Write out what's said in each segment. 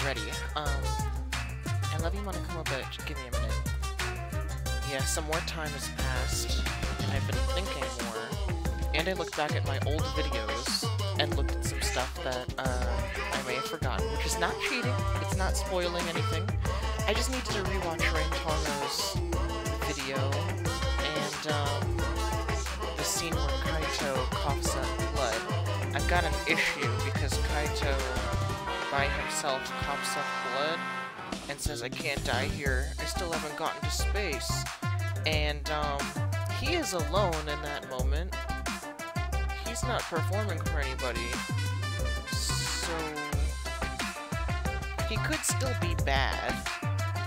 ready. I love you wanna come up, but give me a minute. Yeah, some more time has passed, and I've been thinking more, and I looked back at my old videos and looked at some stuff that I may have forgotten, which is not cheating, it's not spoiling anything. I just needed to rewatch Rantaro's video, and the scene where Kaito coughs up blood. I've got an issue because Kaito, by himself, coughs up blood and says, I can't die here, I still haven't gotten to space. And, he is alone in that moment. He's not performing for anybody. So, he could still be bad,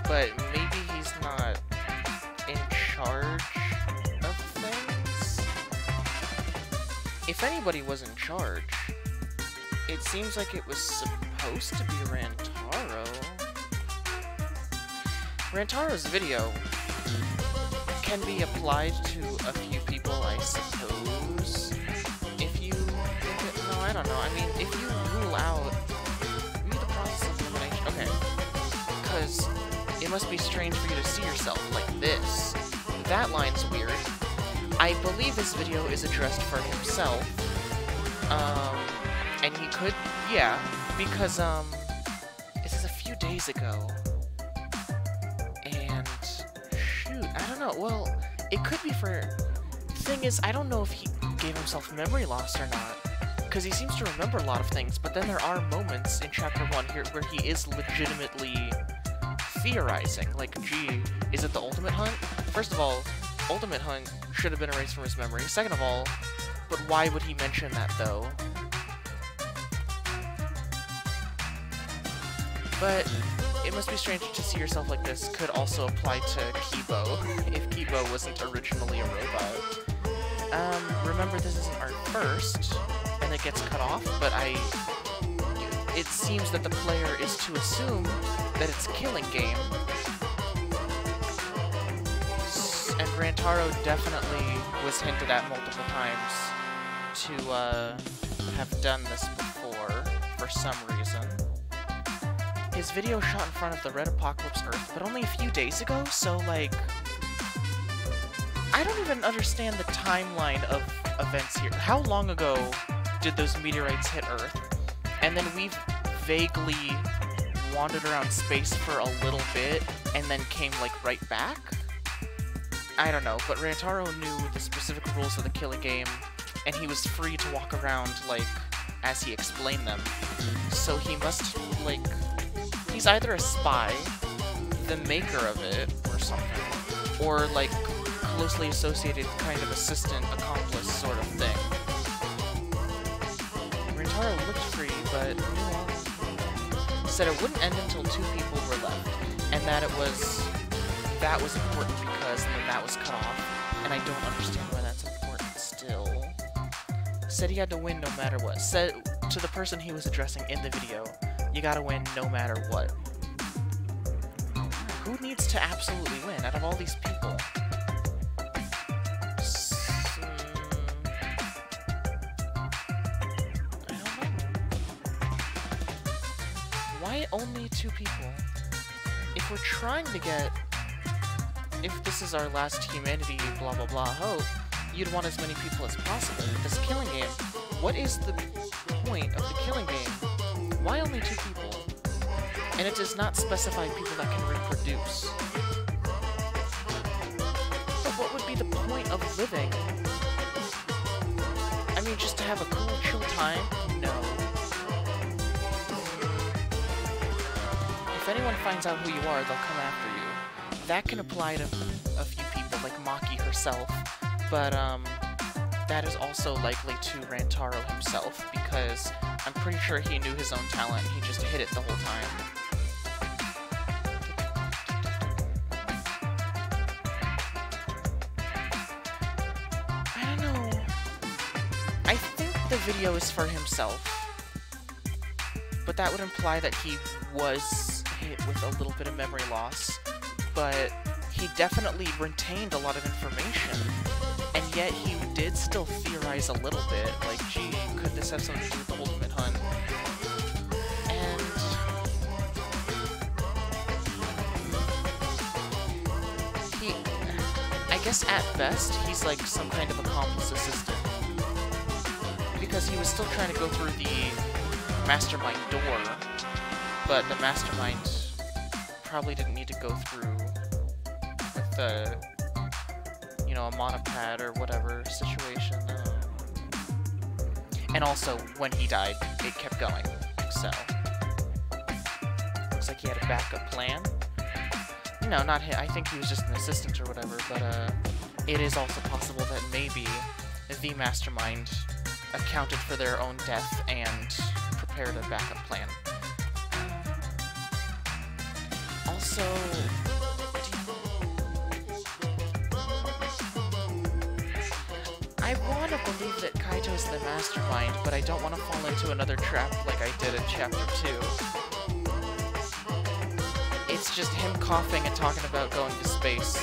but maybe he's not in charge of things? If anybody was in charge, it seems like it was supposed to be Rantaro. Rantaro's video can be applied to a few people, I suppose. If you think it, no, I don't know. I mean, if you rule out the process of elimination, okay, because it must be strange for you to see yourself like this. That line's weird. I believe this video is addressed for himself. And he could, yeah, because this is a few days ago. And shoot, I don't know. Well, it could be for. The thing is, I don't know if he gave himself memory loss or not, because he seems to remember a lot of things. But then there are moments in Chapter 1 here where he is legitimately theorizing. Like, gee, is it the Ultimate Hunt? First of all, Ultimate Hunt should have been erased from his memory. Second of all, but why would he mention that though? But it must be strange to see yourself like this could also apply to Kibo, if Kibo wasn't originally a robot. Remember this isn't our first, and it gets cut off, but it seems that the player is to assume that it's Killing Game. And Rantaro definitely was hinted at multiple times to have done this before, for some reason. His video shot in front of the Red Apocalypse Earth, but only a few days ago, so, like, I don't even understand the timeline of events here. How long ago did those meteorites hit Earth? And then we've vaguely wandered around space for a little bit, and then came, like, right back? I don't know, but Rantaro knew the specific rules of the Killing Game, and he was free to walk around, like, as he explained them. So he must, like... He's either a spy, the maker of it, or something, or, like, closely associated kind of assistant, accomplice sort of thing. Rantaro looked free, but said it wouldn't end until 2 people were left, and that that was important because, and then that was cut off, and I don't understand why that's important still. Said he had to win no matter what. Said to the person he was addressing in the video, you gotta win no matter what. Who needs to absolutely win out of all these people? I don't know. Why only 2 people? If we're trying to get... If this is our last humanity, blah blah blah hope, you'd want as many people as possible. With this Killing Game, what is the point of the Killing Game? Why only 2 people? And it does not specify people that can reproduce. But what would be the point of living? I mean, just to have a cool, chill time? No. If anyone finds out who you are, they'll come after you. That can apply to a few people, like Maki herself, but, that is also likely to Rantaro himself, because I'm pretty sure he knew his own talent, and he just hid it the whole time. I don't know. I think the video is for himself, but that would imply that he was hit with a little bit of memory loss, but he definitely retained a lot of information. And yet he did still theorize a little bit, like, gee, could this have something to do with the Ultimate Hunt? And guess at best, he's like some kind of accomplice assistant. Because he was still trying to go through the mastermind door, but the mastermind probably didn't need to go through with the, you know, a monopad or whatever situation. And also, when he died, it kept going, so. Looks like he had a backup plan. No, not him. I think he was just an assistant or whatever, but it is also possible that maybe the mastermind accounted for their own death and prepared a backup plan. Also, I want to believe that Kaito's the mastermind, but I don't want to fall into another trap like I did in Chapter 2. It's just him coughing and talking about going to space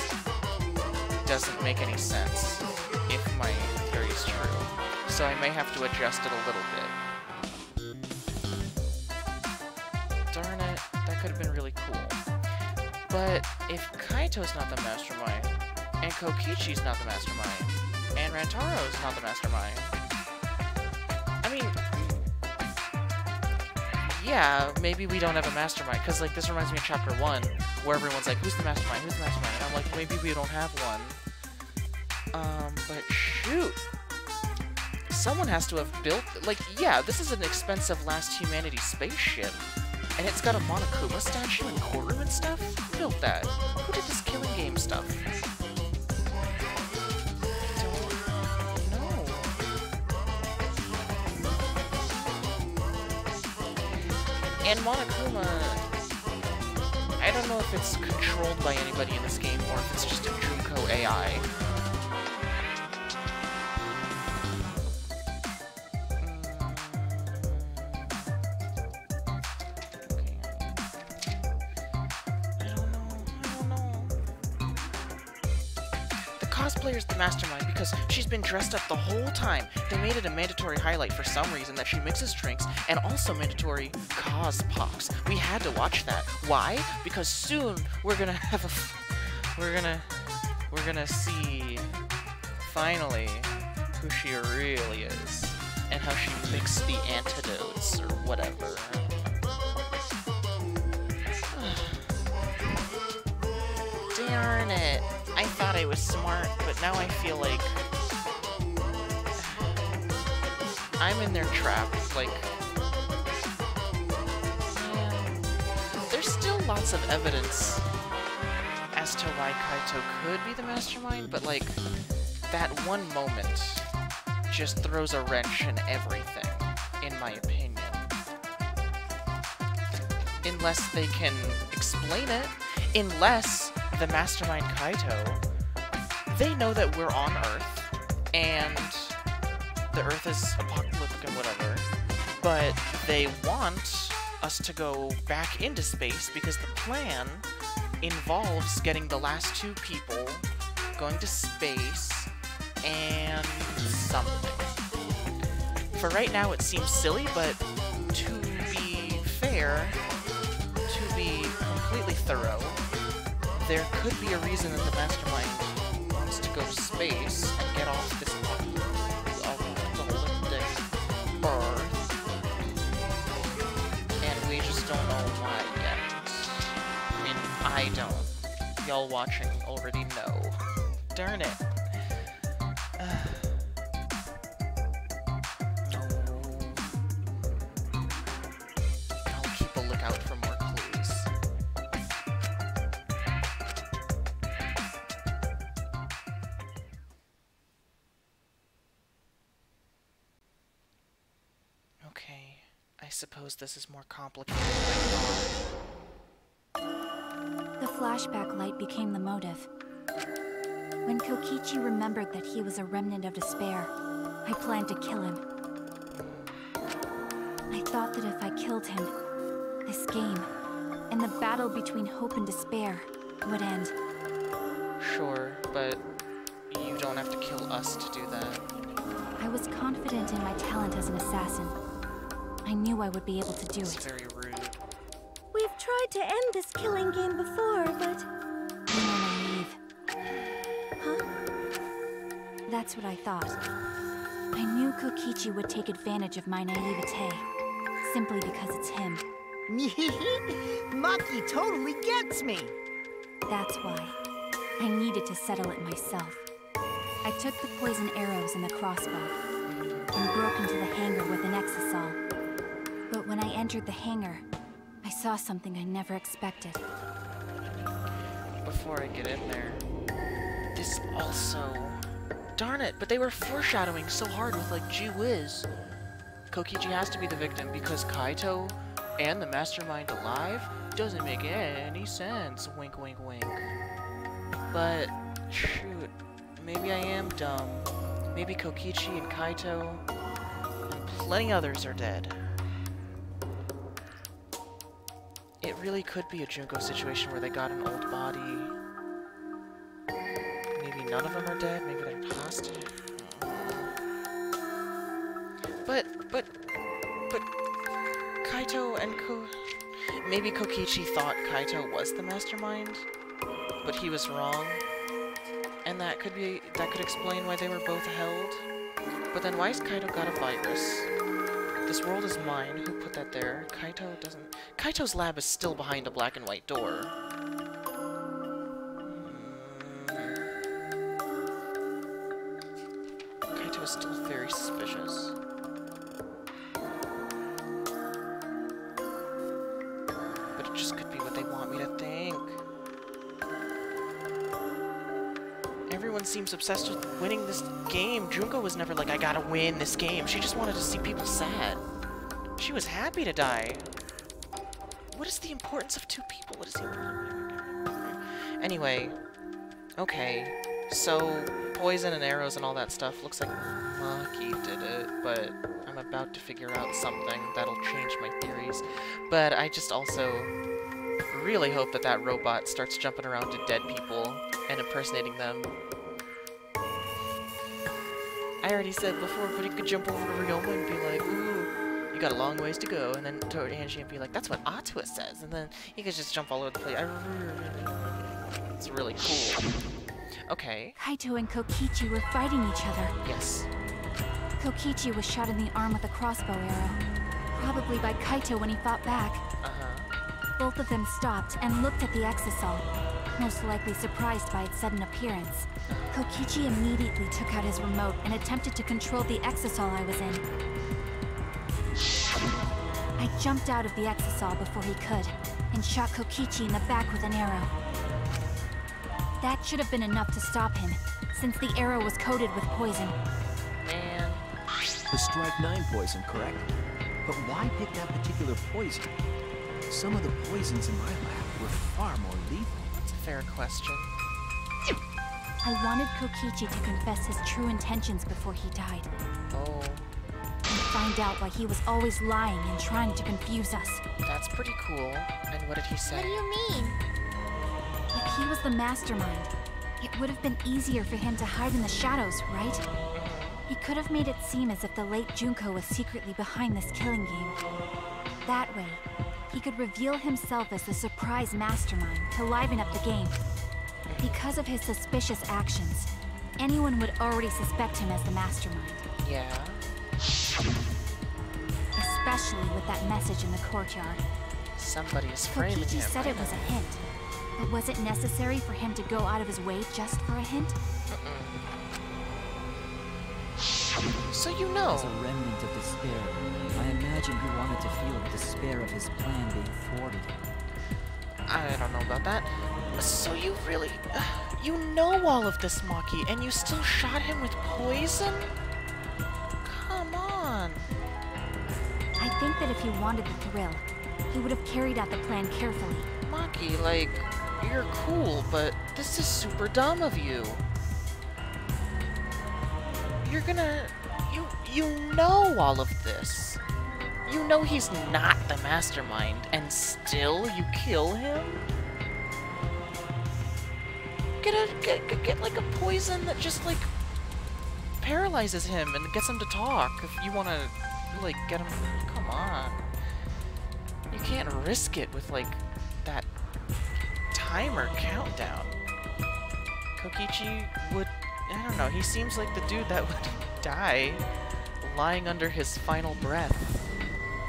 doesn't make any sense, if my theory is true. So I may have to adjust it a little bit. Darn it, that could have been really cool. But if Kaito's not the mastermind, and Kokichi's not the mastermind, and Rantaro's not the mastermind, I mean, yeah, maybe we don't have a mastermind, because, like, this reminds me of Chapter 1, where everyone's like, who's the mastermind, who's the mastermind? And I'm like, maybe we don't have one. But shoot! Someone has to have built, like, yeah, this is an expensive Last Humanity spaceship, and it's got a Monokuma statue and Koru and stuff? Who built that? Who did this killing game stuff? And Monokuma, I don't know if it's controlled by anybody in this game or if it's just a Junko AI. Cosplayer's the mastermind because she's been dressed up the whole time. They made it a mandatory highlight for some reason that she mixes drinks and also mandatory cospox. We had to watch that. Why? Because soon we're gonna have a we're gonna see finally who she really is and how she mixed the antidotes or whatever. Darn it. I thought I was smart, but now I feel like I'm in their trap. Like, man, there's still lots of evidence as to why Kaito could be the mastermind, but like, that one moment just throws a wrench in everything, in my opinion. Unless they can explain it. Unless the mastermind Kaito, they know that we're on Earth, and the Earth is apocalyptic and whatever, but they want us to go back into space because the plan involves getting the last two people, going to space, and something. For right now it seems silly, but to be fair, to be completely thorough, there could be a reason that the mastermind wants to go to space and get off this apocalyptic Earth, and we just don't know why yet. I mean, I don't. Y'all watching already know. Darn it. I'll keep a lookout for more clues. Okay, I suppose this is more complicated than I thought. The flashback light became the motive. When Kokichi remembered that he was a remnant of despair, I planned to kill him. I thought that if I killed him, this game, and the battle between hope and despair, would end. Sure, but you don't have to kill us to do that. I was confident in my talent as an assassin. I knew I would be able to do It's it. very rude. We've tried to end this killing game before, but... You were naive. Huh? That's what I thought. I knew Kokichi would take advantage of my naivete, simply because it's him. Maki totally gets me! That's why. I needed to settle it myself. I took the poison arrows and the crossbow, and broke into the hangar with an exisal. But when I entered the hangar, I saw something I never expected. Before I get in there, this also... Darn it, but they were foreshadowing so hard with, like, gee whiz. Kokichi has to be the victim because Kaito and the mastermind alive doesn't make any sense. Wink, wink, wink. But, shoot, maybe I am dumb. Maybe Kokichi and Kaito and plenty others are dead. It really could be a Junko situation where they got an old body. Maybe none of them are dead, maybe they're hostage. But Kaito and maybe Kokichi thought Kaito was the mastermind, but he was wrong. And that could explain why they were both held. But then why's Kaito got a virus? This world is mine. Who put that there? Kaito doesn't... Kaito's lab is still behind a black and white door. Kaito is still very suspicious. But it just could be what they want me to think. Everyone seems obsessed with winning this game. Junko was never like, I gotta win this game. She just wanted to see people sad. She was happy to die. What is the importance of two people? What is the importance? Anyway, okay. So, poison and arrows and all that stuff. Looks like Maki did it, but I'm about to figure out something that'll change my theories. But I just also really hope that that robot starts jumping around to dead people and impersonating them. I already said before, but he could jump over to Ryoma and be like, ooh, you got a long ways to go, and then toward Angie and be like, that's what Atua says, and then he could just jump all over the place. It's really cool. Okay. Kaito and Kokichi were fighting each other. Yes. Kokichi was shot in the arm with a crossbow arrow, probably by Kaito when he fought back. Both of them stopped and looked at the exisal, most likely surprised by its sudden appearance. Kokichi immediately took out his remote and attempted to control the exisal I was in. I jumped out of the exisal before he could, and shot Kokichi in the back with an arrow. That should have been enough to stop him, since the arrow was coated with poison. Man. The Strike 9 poison, correct? But why pick that particular poison? Some of the poisons in my lab were far more lethal. That's a fair question. I wanted Kokichi to confess his true intentions before he died. Oh. And find out why he was always lying and trying to confuse us. That's pretty cool. And what did he say? What do you mean? If he was the mastermind, it would have been easier for him to hide in the shadows, right? He could have made it seem as if the late Junko was secretly behind this killing game. That way, he could reveal himself as the surprise mastermind to liven up the game. Because of his suspicious actions, anyone would already suspect him as the mastermind. Yeah. Especially with that message in the courtyard. Somebody is framing him. Kokichi said it was a hint. But was it necessary for him to go out of his way just for a hint? So you know. As a remnant of despair, I imagine he wanted to feel the despair of his plan being thwarted. I don't know about that. So you really... you know all of this, Maki, and you still shot him with poison? Come on. I think that if he wanted the thrill, he would have carried out the plan carefully. Maki, like, you're cool, but this is super dumb of you. You're gonna... You know all of this. You know he's not the mastermind, and still you kill him? Get like a poison that just like paralyzes him and gets him to talk. If you want to like get him, come on. You can't risk it with like that timer countdown. Kokichi would I don't know, he seems like the dude that would die lying under his final breath.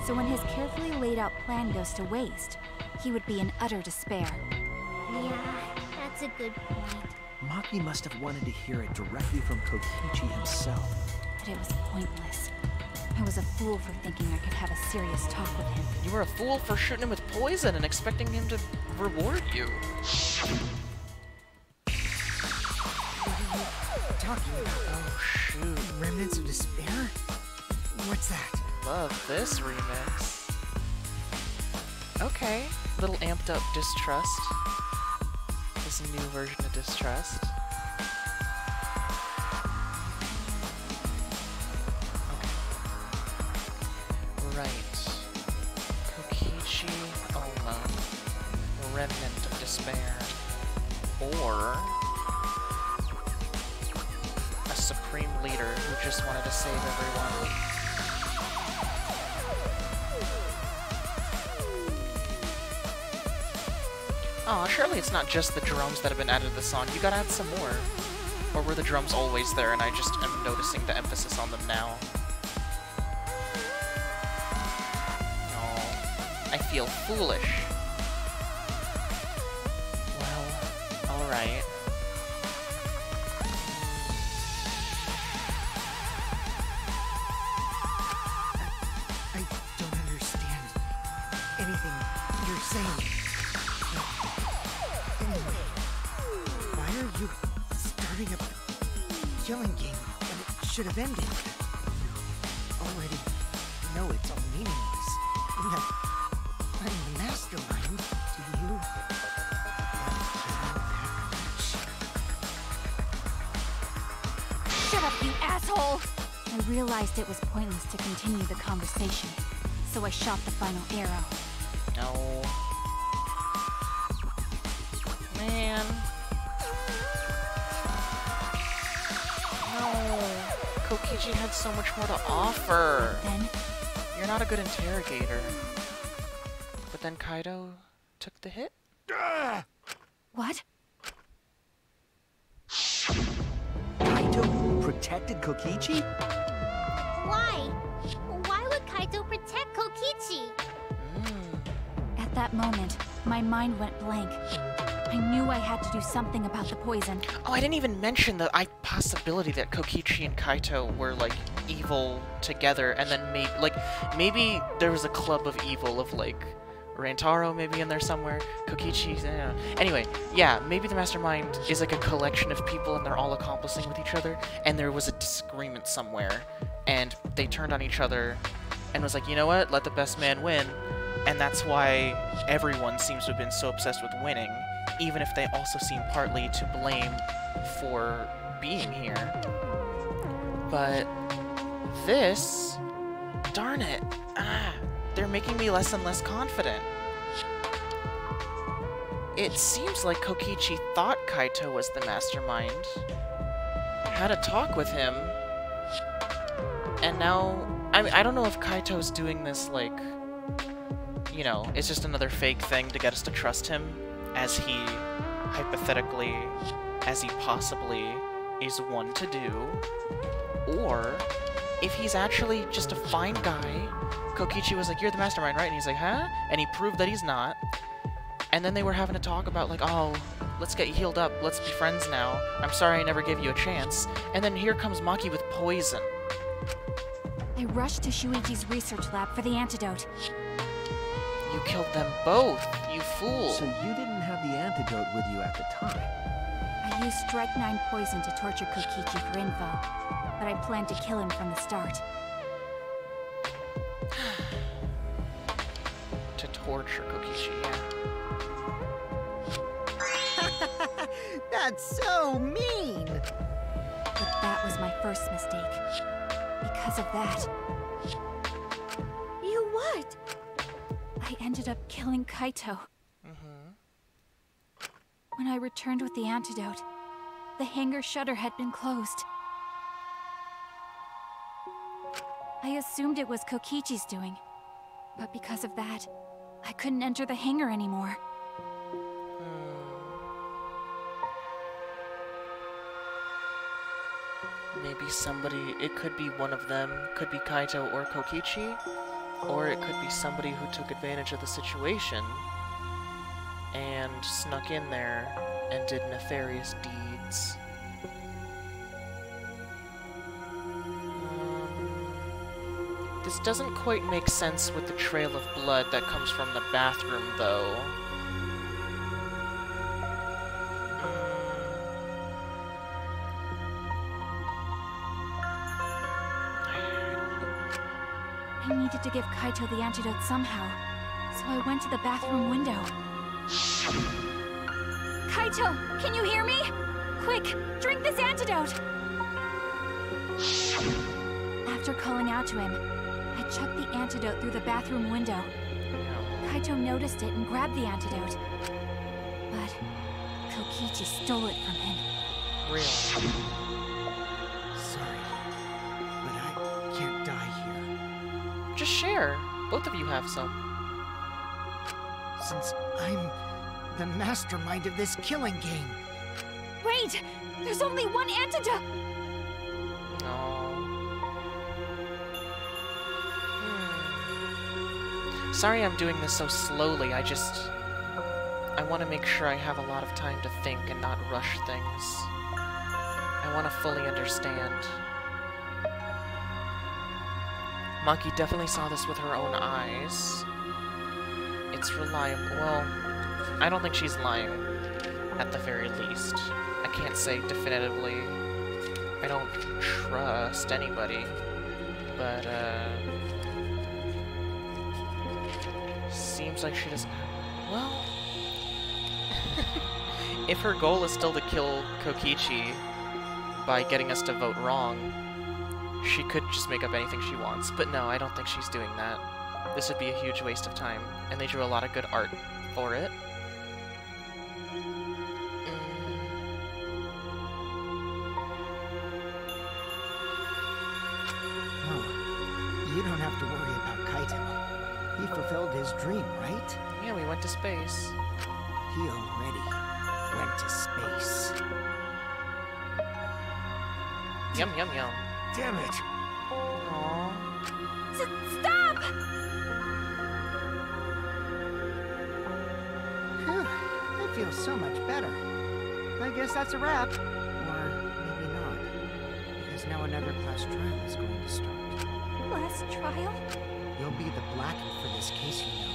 So when his carefully laid out plan goes to waste, he would be in utter despair. Yeah, that's a good point. Maki must have wanted to hear it directly from Kokichi himself. But it was pointless. I was a fool for thinking I could have a serious talk with him. You were a fool for shooting him with poison and expecting him to reward you. Talking about? Oh, shoot. Remnants of despair? What's that? Love this remix. Okay. Little amped up distrust. This new version of distrust. Okay. Right. Kokichi Oma. Remnant of despair. Or a supreme leader who just wanted to save everyone. Aw, surely it's not just the drums that have been added to the song. You gotta add some more. Or were the drums always there and I just am noticing the emphasis on them now? No. I feel foolish. Well, alright. I don't understand anything you're saying. Anyway, why are you starting up the killing game when it should have ended? You already know it's all meaningless. And that I'm the mastermind. Do you love that much? Shut up, you asshole! I realized it was pointless to continue the conversation, so I shot the final arrow. No. Man. No. Kokichi had so much more to offer. Then, You're not a good interrogator. But then Kaido took the hit? what? Kaito protected Kokichi? Why? Why would Kaito protect Kokichi? At that moment, my mind went blank. I knew I had to do something about the poison. Oh, I didn't even mention the possibility that Kokichi and Kaito were, like, evil together, and then maybe there was a club of evil of, like, Rantaro maybe in there somewhere, Kokichi, anyway, yeah, maybe the mastermind is like a collection of people and they're all accomplishing with each other, and there was a disagreement somewhere, and they turned on each other, and was like, you know what, let the best man win, and that's why everyone seems to have been so obsessed with winning, even if they also seem partly to blame for being here. But this, darn it, they're making me less and less confident. It seems like Kokichi thought Kaito was the mastermind, had a talk with him, and now, I don't know if Kaito's doing this, like, you know, it's just another fake thing to get us to trust him, as he, hypothetically, as he possibly is one to do, or if he's actually just a fine guy. Kokichi was like, you're the mastermind, right? And he's like, huh? And he proved that he's not. And then they were having a talk about, like, oh, let's get healed up, let's be friends now. I'm sorry I never gave you a chance. And then here comes Maki with poison. I rushed to Shuichi's research lab for the antidote. You killed them both, you fool. So you didn't have the antidote with you at the time? I used Strike 9 poison to torture Kokichi for info, but I planned to kill him from the start. To torture Kokichi, yeah. That's so mean! But that was my first mistake. Because of that, You what? I ended up killing Kaito. When I returned with the antidote, the hangar shutter had been closed. I assumed it was Kokichi's doing, but because of that, I couldn't enter the hangar anymore. maybe somebody, it could be one of them, could be Kaito or Kokichi, or it could be somebody who took advantage of the situation and snuck in there and did nefarious deeds. This doesn't quite make sense with the trail of blood that comes from the bathroom, though. I needed to give Kaito the antidote somehow, so I went to the bathroom window. Kaito, can you hear me? Quick, drink this antidote! After calling out to him, I chucked the antidote through the bathroom window. Kaito noticed it and grabbed the antidote. But Kokichi stole it from him. Really? Sorry, but I can't die here. Just share. Both of you have some. Since I'm the mastermind of this killing game. Wait! There's only one antidote! Sorry I'm doing this so slowly, I want to make sure I have a lot of time to think and not rush things. I want to fully understand. Maki definitely saw this with her own eyes. It's reliable. Well, I don't think she's lying, at the very least. I can't say definitively. I don't trust anybody, but, seems like she doesn't. Well, if her goal is still to kill Kokichi by getting us to vote wrong, she could just make up anything she wants. But no, I don't think she's doing that. This would be a huge waste of time, and they drew a lot of good art for it. Oh, you don't have to worry about Kaito. He fulfilled his dream, right? Yeah, we went to space. He already went to space. Yum, yum, yum. Damn it! Aww. Stop! Phew, I feel so much better. I guess that's a wrap. Or maybe not. Because now another class trial is going to start. Last trial? You'll be the Blackened for this case, you know.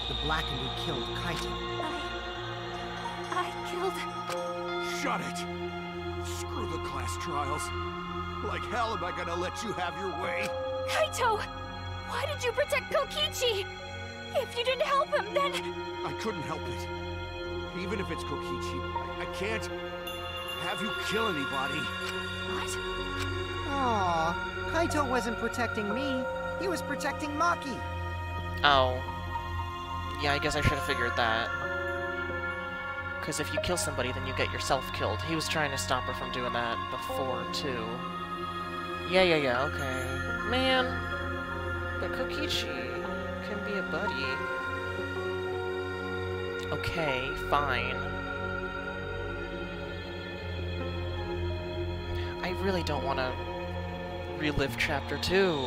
The Blackened who killed Kaito. I killed... Shut it! Screw the class trials. Like hell am I gonna let you have your way? Kaito! Why did you protect Kokichi? If you didn't help him, then... I couldn't help it. Even if it's Kokichi, I can't have you kill anybody. What? Aw, Kaito wasn't protecting me. He was protecting Maki. Oh. Yeah, I guess I should have figured that. Because if you kill somebody, then you get yourself killed. He was trying to stop her from doing that before, too. Yeah, okay. Man, but Kokichi can be a buddy. Okay, fine. I really don't want to relive Chapter 2,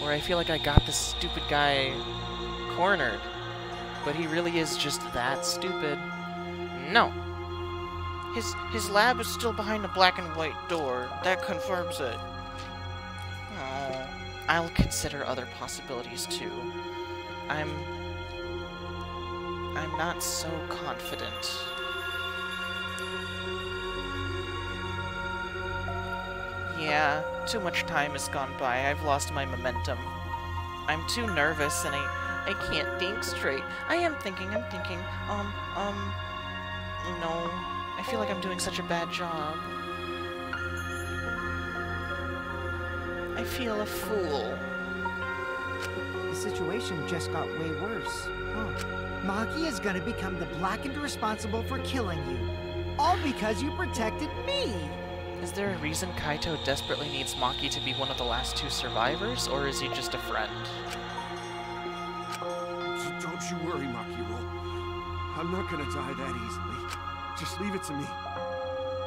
where I feel like I got this stupid guy cornered. But he really is just that stupid. No. His lab is still behind a black and white door. That confirms it. Oh, I'll consider other possibilities too. I'm not so confident. Yeah, too much time has gone by. I've lost my momentum. I'm too nervous and I can't think straight. I'm thinking. No. I feel like I'm doing such a bad job. I feel a fool. The situation just got way worse. Huh. Maki is gonna become the Blackened responsible for killing you. All because you protected me! Is there a reason Kaito desperately needs Maki to be one of the last two survivors, or is he just a friend? Don't you worry, Makiro. I'm not gonna die that easily. Just leave it to me.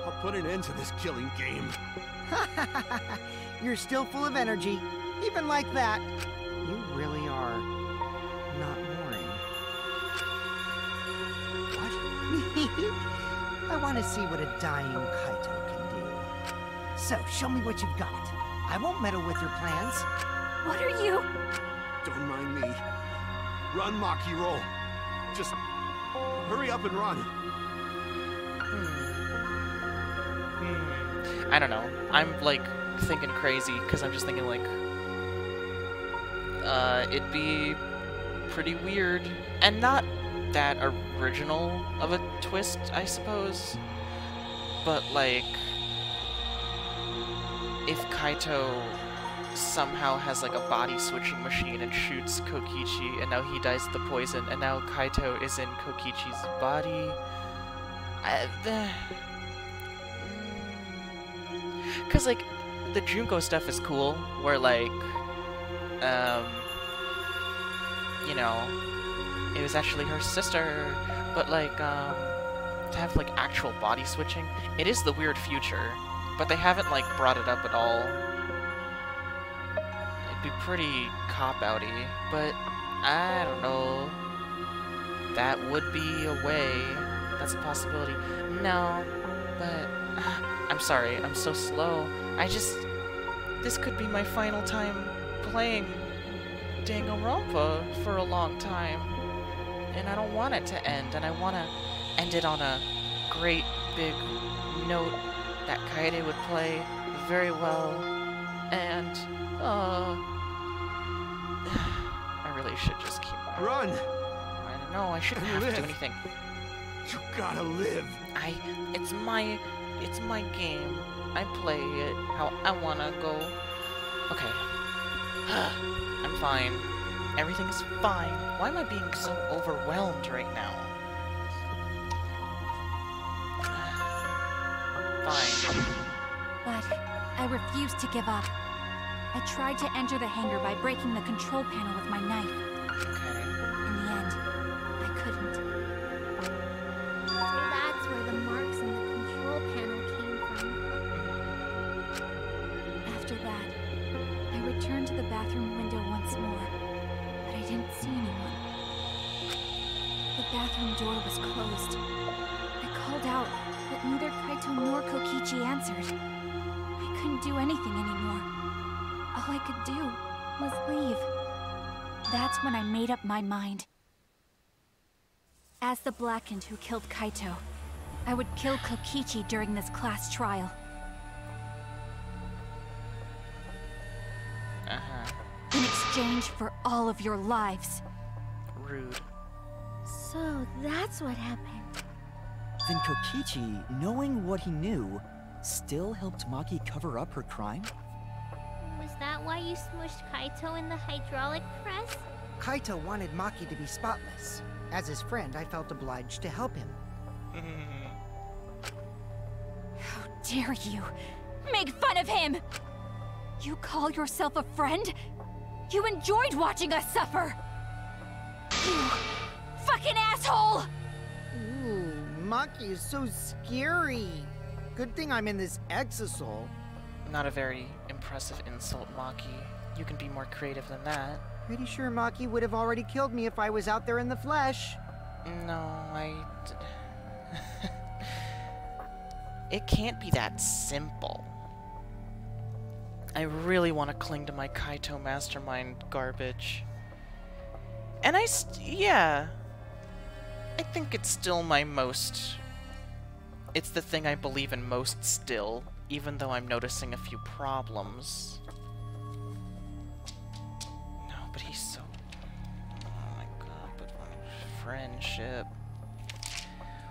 I'll put an end to this killing game. You're still full of energy. Even like that, you really are not boring. What? I want to see what a dying Kaito can do. So, show me what you've got. I won't meddle with your plans. What are you? Don't mind me. Run, Maki, roll. Just hurry up and run. I don't know. I'm like thinking crazy because I'm just thinking like it'd be pretty weird and not that original of a twist, I suppose. But like if Kaito somehow has like a body switching machine and shoots Kokichi and now he dies to the poison and now Kaito is in Kokichi's body. Cause like the Junko stuff is cool, where like you know, it was actually her sister, but like to have like actual body switching, it is the weird future, but they haven't like brought it up at all. It'd be pretty cop-outy, but I don't know. That would be a way. That's a possibility. No, but I'm sorry, I'm so slow. This could be my final time playing Danganronpa for a long time. And I don't want it to end, and I want to end it on a great big note that Kaede would play very well. And, I really should just keep... Run! I don't know, I shouldn't have to do anything. You gotta live. It's my game. I play it how I wanna go. Okay. I'm fine. Everything's fine. Why am I being so overwhelmed right now? Fine. But I refused to give up. I tried to enter the hangar by breaking the control panel with my knife. Okay. In the end, I couldn't. So that's where the marks in the control panel came from. After that, I returned to the bathroom window once more, but I didn't see anyone. The bathroom door was closed. I called out, but neither Kaito nor Kokichi answered. I couldn't do anything anymore. All I could do was leave. That's when I made up my mind. As the Blackened who killed Kaito, I would kill Kokichi during this class trial. In exchange for all of your lives. Rude. So that's what happened. Then Kokichi, knowing what he knew, still helped Maki cover up her crime? Was that why you smushed Kaito in the hydraulic press? Kaito wanted Maki to be spotless. As his friend, I felt obliged to help him. How dare you make fun of him! You call yourself a friend? You enjoyed watching us suffer! You fucking asshole! Ooh, Maki is so scary. Good thing I'm in this exisal. Not a very impressive insult, Maki. You can be more creative than that. Pretty sure Maki would have already killed me if I was out there in the flesh. No, It can't be that simple. I really want to cling to my Kaito mastermind garbage. And yeah. I think it's still my most... It's the thing I believe in most still, even though I'm noticing a few problems. No, but he's so... Oh my god, but friendship...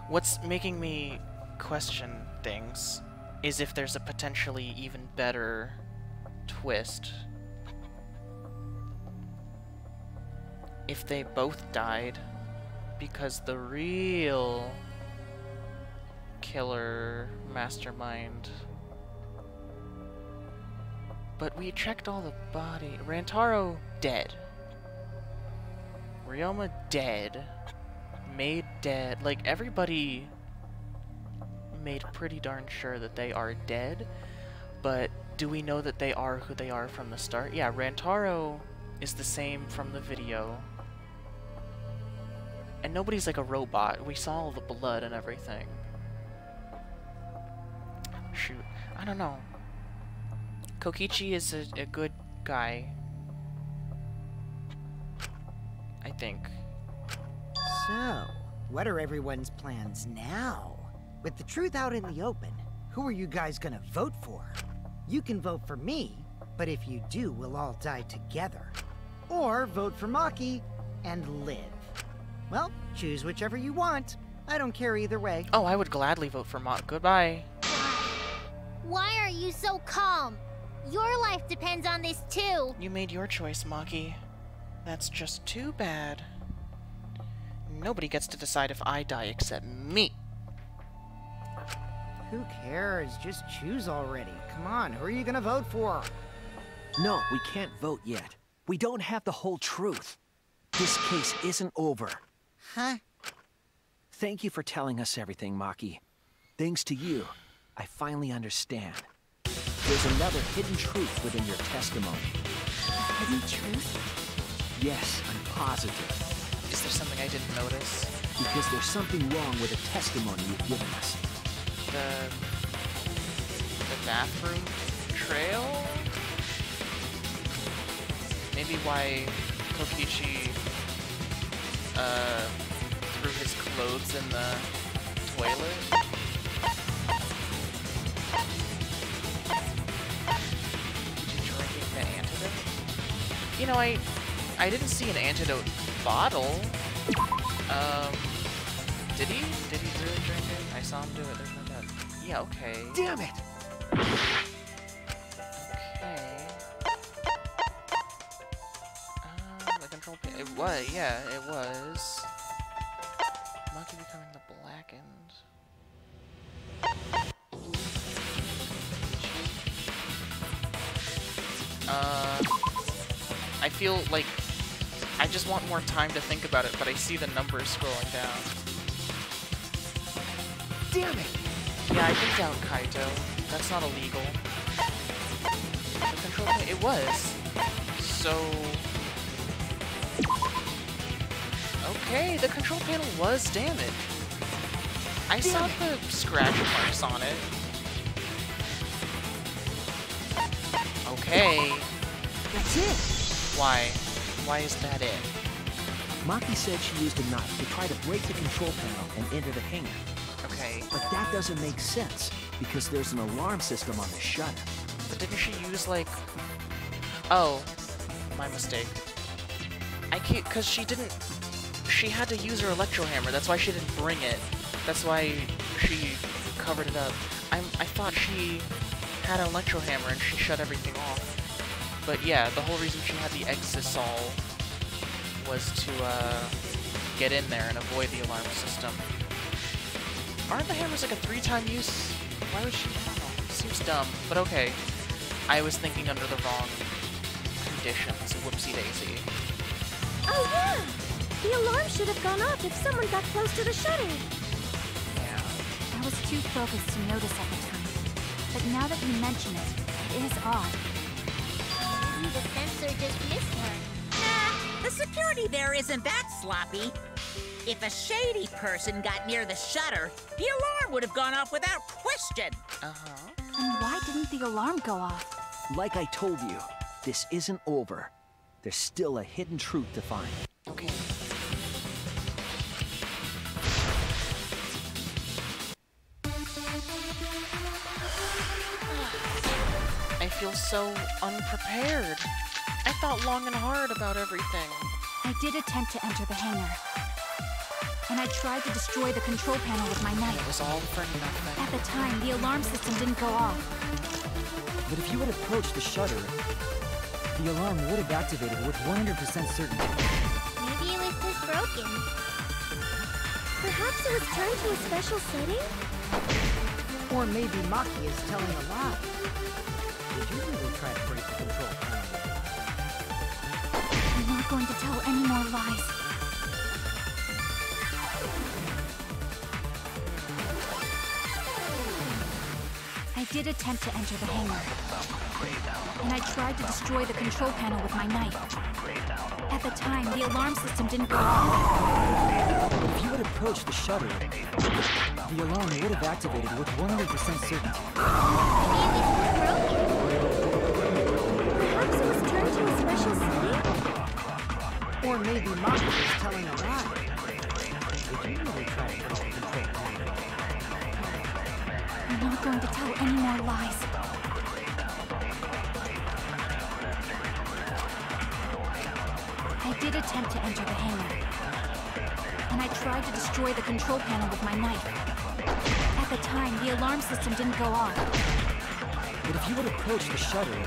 What's making me question things is if there's a potentially even better twist. If they both died because the real killer mastermind. But we checked all the body. Rantaro dead. Ryoma dead. Maid dead. Like everybody made pretty darn sure that they are dead, but do we know that they are who they are from the start? Yeah, Rantaro is the same from the video. And nobody's like a robot. We saw all the blood and everything. Shoot. I don't know. Kokichi is a good guy. I think. So, what are everyone's plans now? With the truth out in the open, who are you guys gonna vote for? You can vote for me, but if you do, we'll all die together. Or vote for Maki and live. Well, choose whichever you want. I don't care either way. Oh, I would gladly vote for Maki. Goodbye. Why are you so calm? Your life depends on this too. You made your choice, Maki. That's just too bad. Nobody gets to decide if I die except me. Who cares? Just choose already. Come on, who are you gonna vote for? No, we can't vote yet. We don't have the whole truth. This case isn't over. Huh? Thank you for telling us everything, Maki. Thanks to you, I finally understand. There's another hidden truth within your testimony. Hidden truth? Yes, I'm positive. Is there something I didn't notice? Because there's something wrong with the testimony you've given us. The bathroom trail? Maybe why Kokichi threw his clothes in the toilet? Is he drinking the antidote? You know, I didn't see an antidote bottle. Did he? Did he really drink it? I saw him do it. There's no doubt. Yeah, okay. Damn it! Okay. The control panel. It was, yeah, it was. Monkey becoming the blackened. I feel like I just want more time to think about it, but I see the numbers scrolling down. Damn it! Yeah, I can doubt Kaito. That's not illegal. The control panel, it was. So... Okay, the control panel was damaged. I saw the scratch marks on it. Okay. That's it! Why? Why is that it? Maki said she used a knife to try to break the control panel and enter the hangar. Okay. But that doesn't make sense, because there's an alarm system on the shutter. But didn't she use, like... Oh. My mistake. I can't... Because she didn't... She had to use her electro hammer. That's why she didn't bring it. That's why she covered it up. I thought she had an electro hammer and she shut everything off. But yeah, the whole reason she had the exisol was to get in there and avoid the alarm system. Aren't the hammers like a 3-time use? Why would she? I don't know. It seems dumb, but okay. I was thinking under the wrong conditions. Whoopsie daisy. Oh yeah! The alarm should have gone off if someone got close to the shutter. Yeah. I was too focused to notice at the time. But now that you mention it, it is odd. Maybe the sensor just missed her. Nah, the security there isn't that sloppy. If a shady person got near the shutter, the alarm would have gone off without question. Uh-huh. And why didn't the alarm go off? Like I told you, this isn't over. There's still a hidden truth to find. Okay. I feel so unprepared. I thought long and hard about everything. I did attempt to enter the hangar. And I tried to destroy the control panel with my It knife. was all for nothing. At the time, the alarm system didn't go off. But if you had approached the shutter, the alarm would have activated with 100% certainty. Maybe it was just broken. Perhaps it was turned to a special setting? Or maybe Maki is telling a lie. Did you really try to break the control panel? I'm not going to tell any more lies. did attempt to enter the hangar, and I tried to destroy the control panel with my knife. At the time, the alarm system didn't go off. If you had approached the shutter, the alarm would have activated with 100% certainty. Perhaps it was turned to a special setting? Or maybe Maki is telling a lie. If you really try to put the control panel. I'm not going to tell any more lies. I did attempt to enter the hangar, and I tried to destroy the control panel with my knife. At the time, the alarm system didn't go off. But if you had approached the shutter,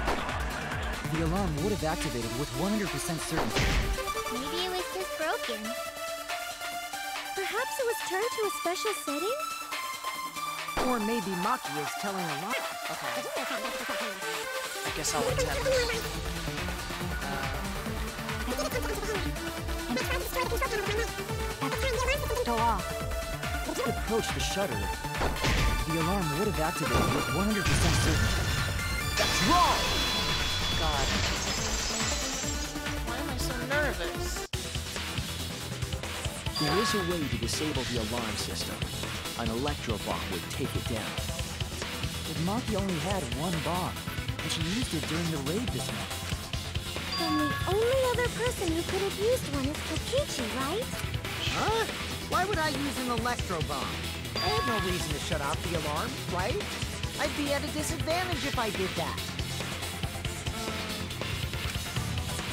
the alarm would have activated with 100% certainty. Maybe it was just broken. Perhaps it was turned to a special setting? Or maybe Maki is telling a lie. Okay. I guess I'll attempt. Go off. If you had approached the shutter, the alarm would have activated with 100% certainty. That's wrong! God. Why am I so nervous? There is a way to disable the alarm system. An electro bomb would take it down. But Maki only had one bomb, and she used it during the raid this month. Then the only other person who could have used one is Kokichi, right? Huh? Why would I use an electro bomb? I have no reason to shut off the alarm, right? I'd be at a disadvantage if I did that.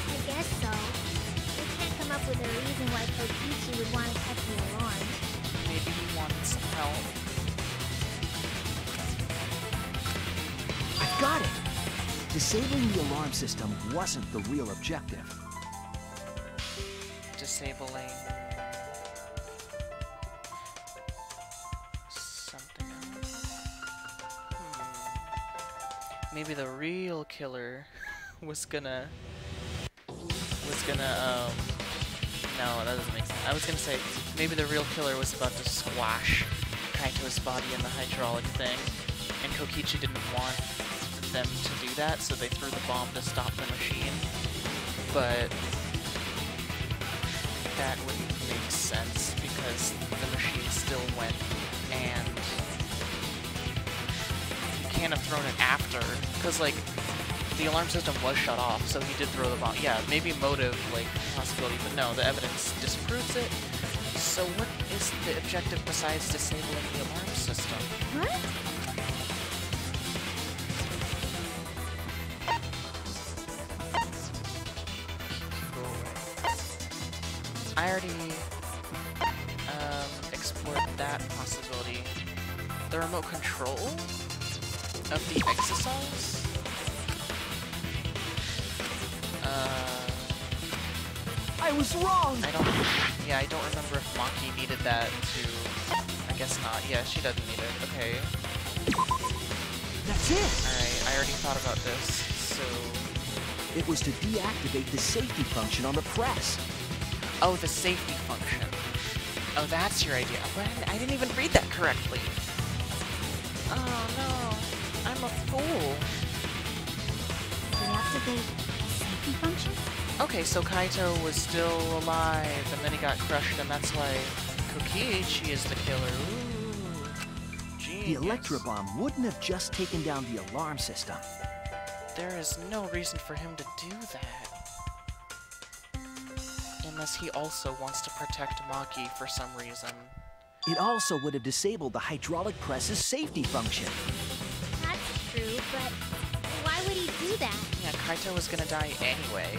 I guess so. We can't come up with a reason why Kokichi would want to cut the alarm. Maybe he wanted some help. I've got it! Disabling the alarm system wasn't the real objective. Disabling something else. Maybe the real killer was gonna no, that doesn't make sense. I was gonna say maybe the real killer was about to squash Kaito's body in the hydraulic thing, and Kokichi didn't want them to do that, so they threw the bomb to stop the machine. But that wouldn't make sense because the machine still went, and you can't have thrown it after, because like the alarm system was shut off, so he did throw the bomb. Yeah, maybe motive, like, possibility, but no, the evidence disproves it. So what is the objective besides disabling the alarm system? What? Go away. I already explored that possibility. The remote control of the exosols? I was wrong! I don't remember if Maki needed that to... I guess not. Yeah, she doesn't need it. Okay. That's it! Alright, I already thought about this, so... It was to deactivate the safety function on the press. Oh, the safety function. Oh, that's your idea. But I didn't even read that correctly. Oh, no. I'm a fool. Deactivate the safety function? Okay, so Kaito was still alive, and then he got crushed, and that's why Kokichi is the killer. Ooh. The Genius. electro bomb wouldn't have just taken down the alarm system. There is no reason for him to do that. Unless he also wants to protect Maki for some reason. It also would have disabled the hydraulic press's safety function. That's true, but why would he do that? Yeah, Kaito was gonna die anyway.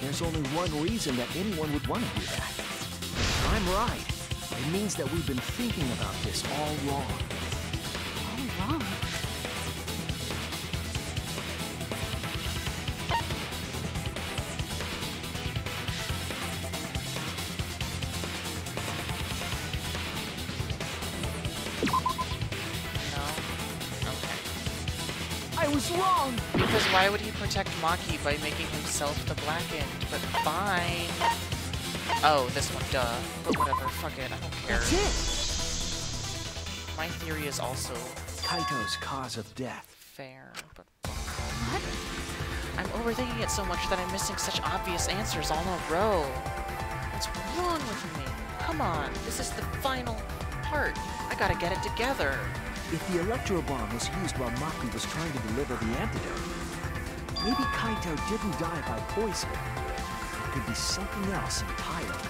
There's only one reason that anyone would want to do that. If I'm right. It means that we've been thinking about this all wrong. All wrong. No? Okay. I was wrong! Because why would he protect Maki by making himself the Black End? But fine. Oh, this one, duh. But whatever, fuck it, I don't care. That's it! My theory is also... Kaito's cause of death. Fair, but What? I'm overthinking it so much that I'm missing such obvious answers all in a row. What's wrong with me? Come on, this is the final part. I gotta get it together. If the electro bomb was used while Maki was trying to deliver the antidote, maybe Kaito didn't die by poison. It could be something else entirely.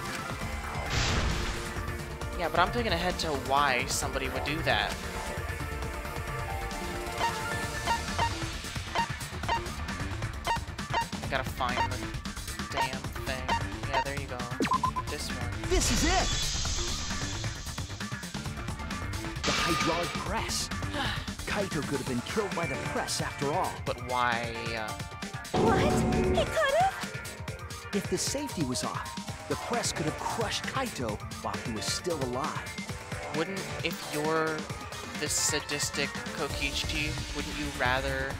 Yeah, but I'm thinking ahead to why somebody would do that. I gotta find the damn thing. Yeah, there you go. This one. This is it! The hydraulic press. Kaito could have been killed by the press after all. But why? What? He could've? If the safety was off, the press could have crushed Kaito while he was still alive. Wouldn't, if you're this sadistic Kokichi, wouldn't you rather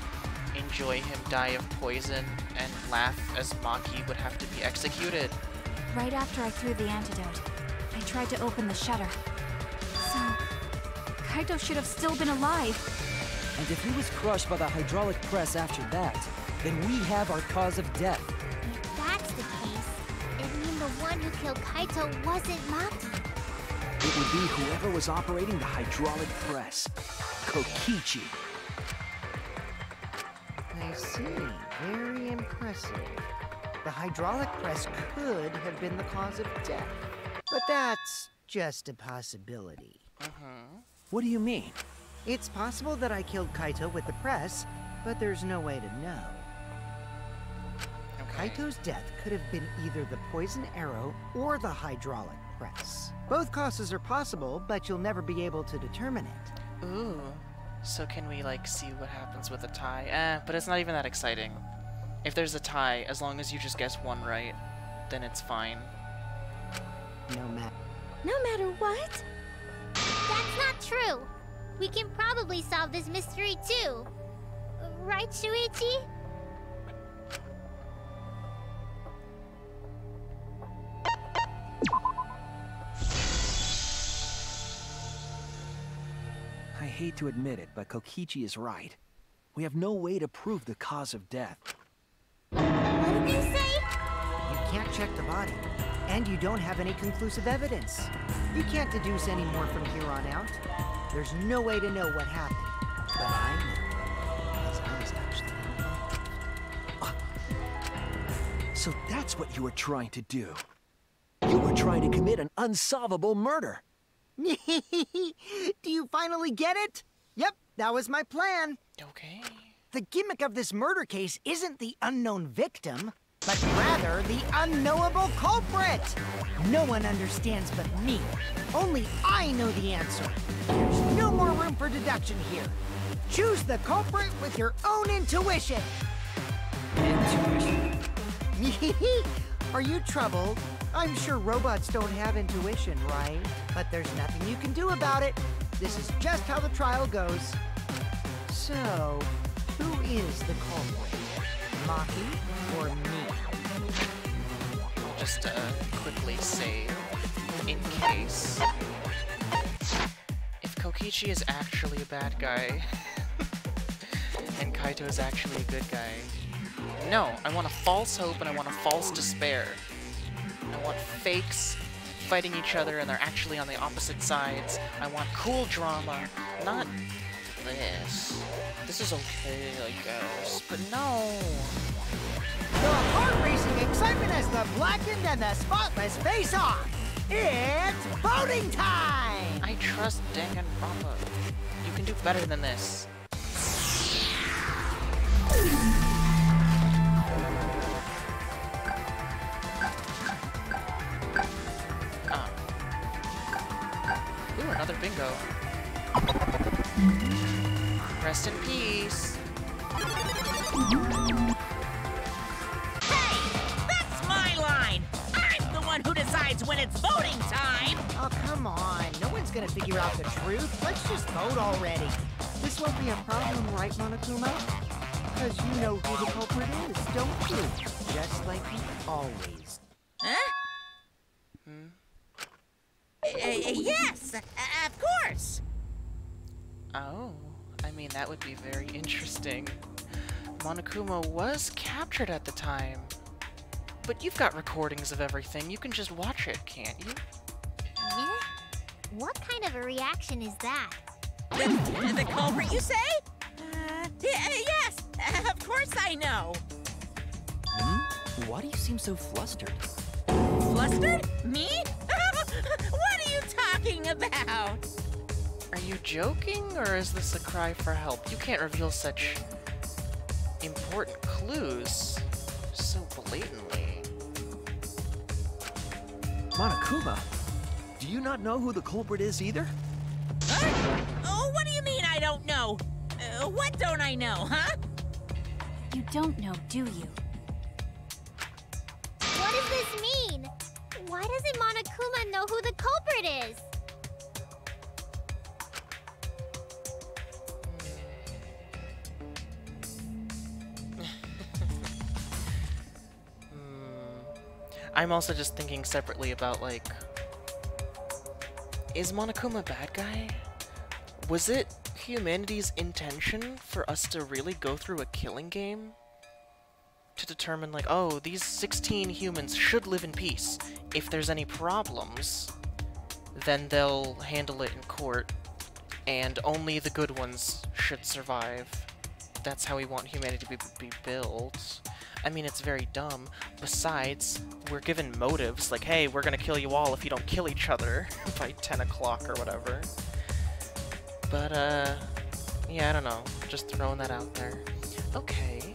enjoy him die of poison and laugh as Maki would have to be executed? Right after I threw the antidote, I tried to open the shutter. So, Kaito should have still been alive. And if he was crushed by the hydraulic press after that, then we have our cause of death. If that's the case, it'd mean the one who killed Kaito wasn't Maki. It would be whoever was operating the hydraulic press. Kokichi. I see. Very impressive. The hydraulic press could have been the cause of death. But that's just a possibility. What do you mean? It's possible that I killed Kaito with the press, but there's no way to know. Okay. Kaito's death could have been either the poison arrow or the hydraulic press. Both causes are possible, but you'll never be able to determine it. Ooh. So can we, like, see what happens with a tie? But it's not even that exciting. If there's a tie, as long as you just guess one right, then it's fine. No matter. No matter what? That's not true. We can probably solve this mystery too. Right, Shuichi? I hate to admit it, but Kokichi is right. We have no way to prove the cause of death. What did you say? You can't check the body, and you don't have any conclusive evidence. You can't deduce any more from here on out. There's no way to know what happened. But I know, because I was actually... So that's what you were trying to do. You were trying to commit an unsolvable murder. Do you finally get it? Yep, that was my plan. Okay. The gimmick of this murder case isn't the unknown victim, but rather the unknowable culprit. No one understands but me. Only I know the answer. There's no more room for deduction here. Choose the culprit with your own intuition. Intuition? Are you troubled? I'm sure robots don't have intuition, right? But there's nothing you can do about it. This is just how the trial goes. So, who is the culprit? Maki or me? Just quickly save, in case. If Kokichi is actually a bad guy, and Kaito is actually a good guy. No, I want a false hope and I want a false despair. I want fakes fighting each other and they're actually on the opposite sides. I want cool drama, not this. This is okay, I guess, but no. The heart-racing excitement as the blackened and the spotless face off. It's voting time! I trust Danganronpa. You can do better than this. Ooh, another bingo. Rest in peace. Hey! That's my line! I'm the one who decides when it's voting time! Oh, come on. No one's gonna figure out the truth. Let's just vote already. This won't be a problem, right, Monokuma? Because you know who the culprit is, don't you? Just like you always. Huh? Yes, of course. Oh, I mean, that would be very interesting. Monokuma was captured at the time. But you've got recordings of everything. You can just watch it, can't you? Yeah? What kind of a reaction is that? The culprit, you say? Yes, of course I know. Why do you seem so flustered? Flustered? Me? What are you talking about? Are you joking, or is this a cry for help? You can't reveal such important clues so blatantly. Monokuma, do you not know who the culprit is either? Oh, what do you mean I don't know? What don't I know, huh? You don't know, do you? What does this mean? Why doesn't Monokuma know who the culprit is? I'm also just thinking separately about, like, is Monokuma a bad guy? Was it humanity's intention for us to really go through a killing game? To determine, like, oh, these 16 humans should live in peace. If there's any problems, then they'll handle it in court, and only the good ones should survive. That's how we want humanity to be built. I mean, it's very dumb. Besides, we're given motives, like, hey, we're gonna kill you all if you don't kill each other by 10 o'clock or whatever. But, yeah, I don't know. Just throwing that out there. Okay.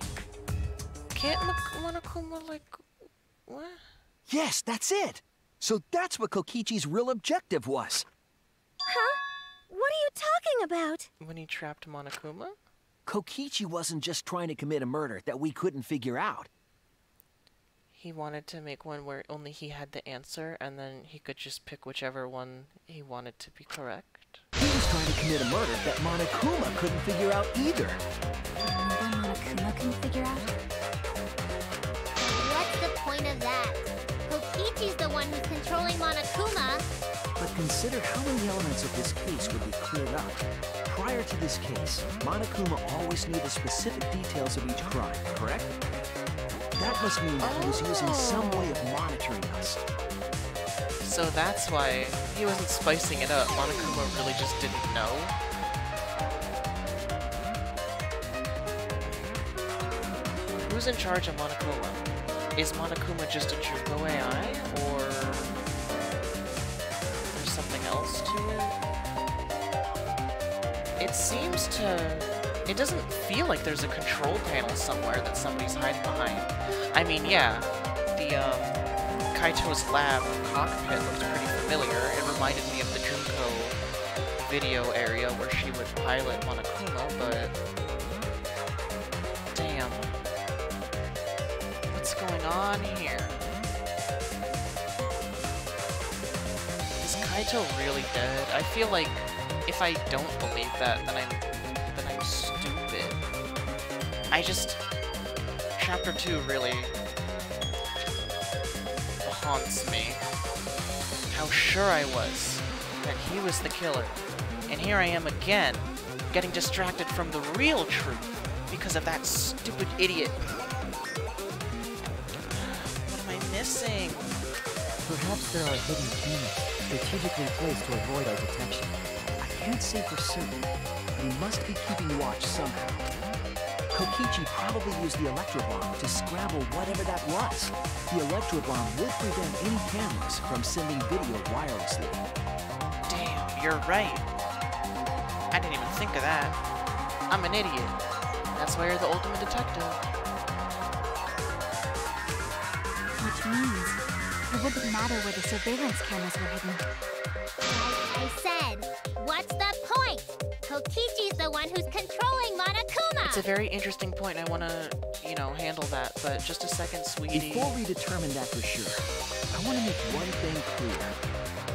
Can't Monokuma, like, what? Yes, that's it! So that's what Kokichi's real objective was! Huh? What are you talking about? When he trapped Monokuma? Kokichi wasn't just trying to commit a murder that we couldn't figure out. He wanted to make one where only he had the answer, and then he could just pick whichever one he wanted to be correct. He was trying to commit a murder that Monokuma couldn't figure out either. Another Monokuma couldn't figure out? What's the point of that? Kokichi's the one who's controlling Monokuma. But consider how many elements of this case would be cleared up. Prior to this case, Monokuma always knew the specific details of each crime, correct? That must mean that he was using some way of monitoring us. So that's why he wasn't spicing it up. Monokuma really just didn't know. Who's in charge of Monokuma? Is Monokuma just a Junko AI, or there's something else to it? It seems to... It doesn't feel like there's a control panel somewhere that somebody's hiding behind. I mean, yeah, the, Kaito's lab cockpit looked pretty familiar. It reminded me of the Junko video area where she would pilot Monokuma, but... Damn. What's going on here? Is Kaito really dead? I feel like if I don't believe that, then I'm stupid. Chapter 2 really haunts me. How sure I was that he was the killer. And here I am again, getting distracted from the real truth because of that stupid idiot. What am I missing? Perhaps there are hidden cameras strategically placed to avoid our detection. I can't say for certain, but he must be keeping watch somehow. Kokichi probably used the electrobomb to scramble whatever that was. The electrobomb would prevent any cameras from sending video wirelessly. Damn, you're right. I didn't even think of that. I'm an idiot. That's why you're the ultimate detective. Which means it wouldn't matter where the surveillance cameras were hidden. Like I said, what's the point? Kokichi's the one who's controlling Monokuma! It's a very interesting point. I want to, handle that, but just a second, sweetie. Before we determine that for sure, I want to make one thing clear.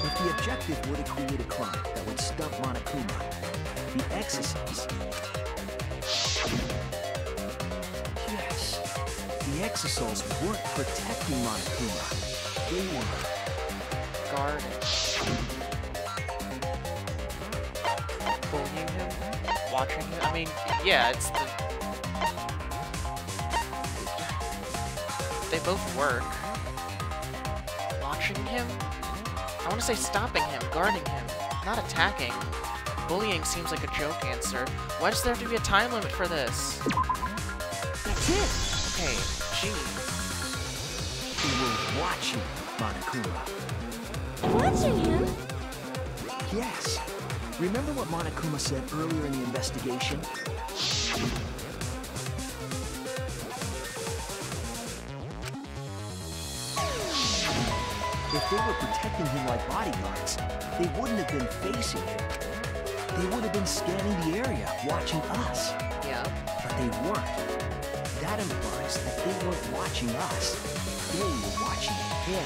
If the objective were to create a crime that would stump Monokuma, the exosomes... Yes, the exosomes weren't protecting Monokuma. They were... guarding. Bullying him? watching it. I mean, yeah, it's the... They both work. Watching him? I want to say stopping him, guarding him, not attacking. Bullying seems like a joke answer. Why does there have to be a time limit for this? That's it! Okay, gee. We were watching Monokuma. Watching him? Yes. Remember what Monokuma said earlier in the investigation? If they were protecting him like bodyguards, they wouldn't have been facing him. They would have been scanning the area, watching us. Yeah. But they weren't. That implies that they weren't watching us. They were watching him.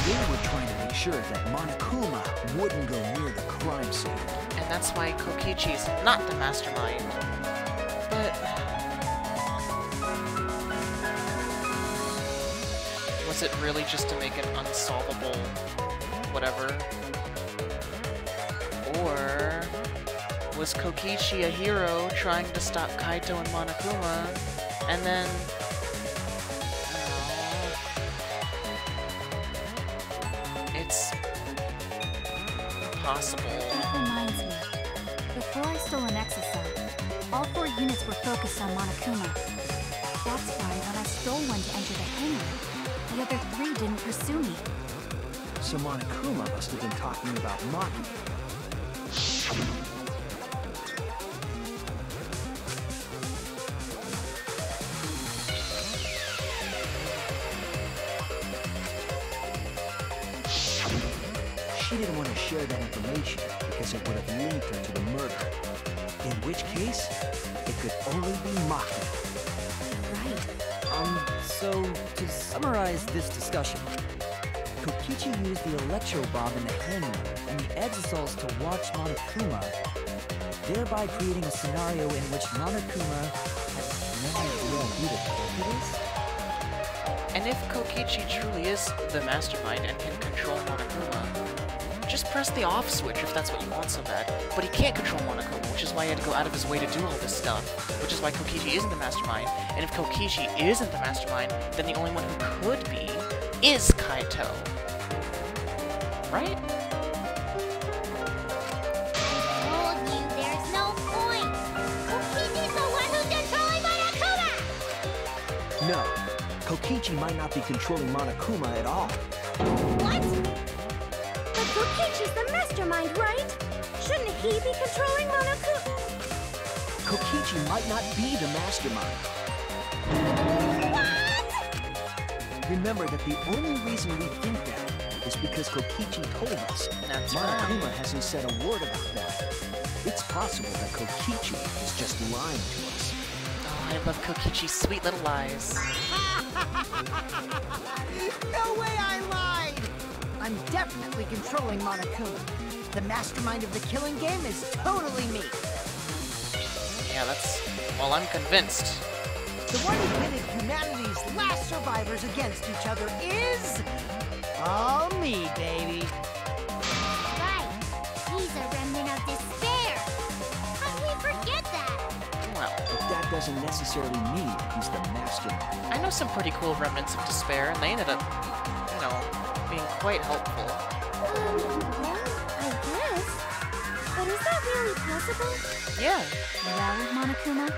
They were trying to make sure that Monokuma wouldn't go near the crime scene. And that's why Kokichi's not the mastermind. But... was it really just to make an unsolvable whatever? Or was Kokichi a hero trying to stop Kaito and Monokuma, and then... it's... possible. That reminds me. Before I stole an exocell, all 4 units were focused on Monokuma. That's why when I stole one to enter the hangar, the other 3 didn't pursue me. So Monokuma must have been talking about Maki. She didn't want to share that information because it would have linked her to the murder. In which case, it could only be Maki. Right. So to summarize this discussion, Kokichi used the electro bomb in the hangar and the exosols to watch Monokuma, thereby creating a scenario in which Monokuma has no idea who the culprit is. And if Kokichi truly is the mastermind and can control Monokuma, just press the off switch if that's what you want so bad. But he can't control Monokuma, which is why he had to go out of his way to do all this stuff, which is why Kokichi isn't the mastermind. And if Kokichi isn't the mastermind, then the only one who could be is Kaito. Right? Told you there's no point. Kokichi's the one who's controlling Monokuma! No, Kokichi might not be controlling Monokuma at all. What? But Kokichi's the mastermind, right? Shouldn't he be controlling Monokuma? Kokichi might not be the mastermind. What? Remember that the only reason we think that is because Kokichi told us. That's Monokuma right. hasn't said a word about that. It's possible that Kokichi is just lying to us. Oh, I love Kokichi's sweet little lies. No way I lied! I'm definitely controlling Monokuma. The mastermind of the killing game is totally me. Yeah, that's... well, I'm convinced. The one who pitted humanity's last survivors against each other is... all me, baby. Right. He's a remnant of despair. How do we forget that? Well, But that doesn't necessarily mean he's the mastermind. I know some pretty cool remnants of despair, and they ended up, you know, being quite helpful. Well, I guess. But is that really possible? Yeah. Well, Monokuma,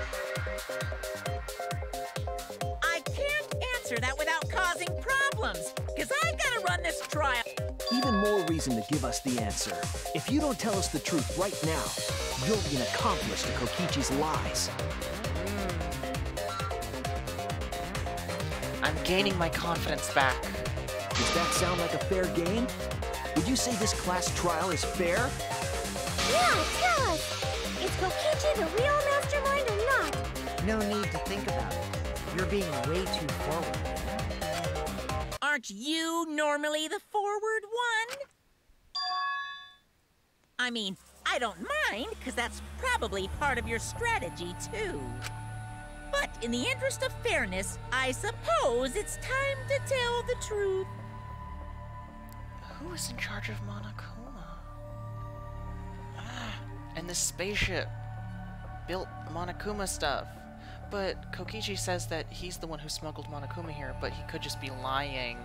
I can't answer that without causing problems, because I gotta run this trial. Even more reason to give us the answer. If you don't tell us the truth right now, you'll be an accomplice to Kokichi's lies. I'm gaining my confidence back. Does that sound like a fair game? Would you say this class trial is fair? yeah, tell us! Is Kokichi the real mastermind or not? No need to think about it. You're being way too forward. Aren't you normally the forward one? I mean, I don't mind, because that's probably part of your strategy, too. But in the interest of fairness, I suppose it's time to tell the truth. Who is in charge of Monokuma? Ah, and this spaceship. built Monokuma stuff. But Kokichi says that he's the one who smuggled Monokuma here, but he could just be lying.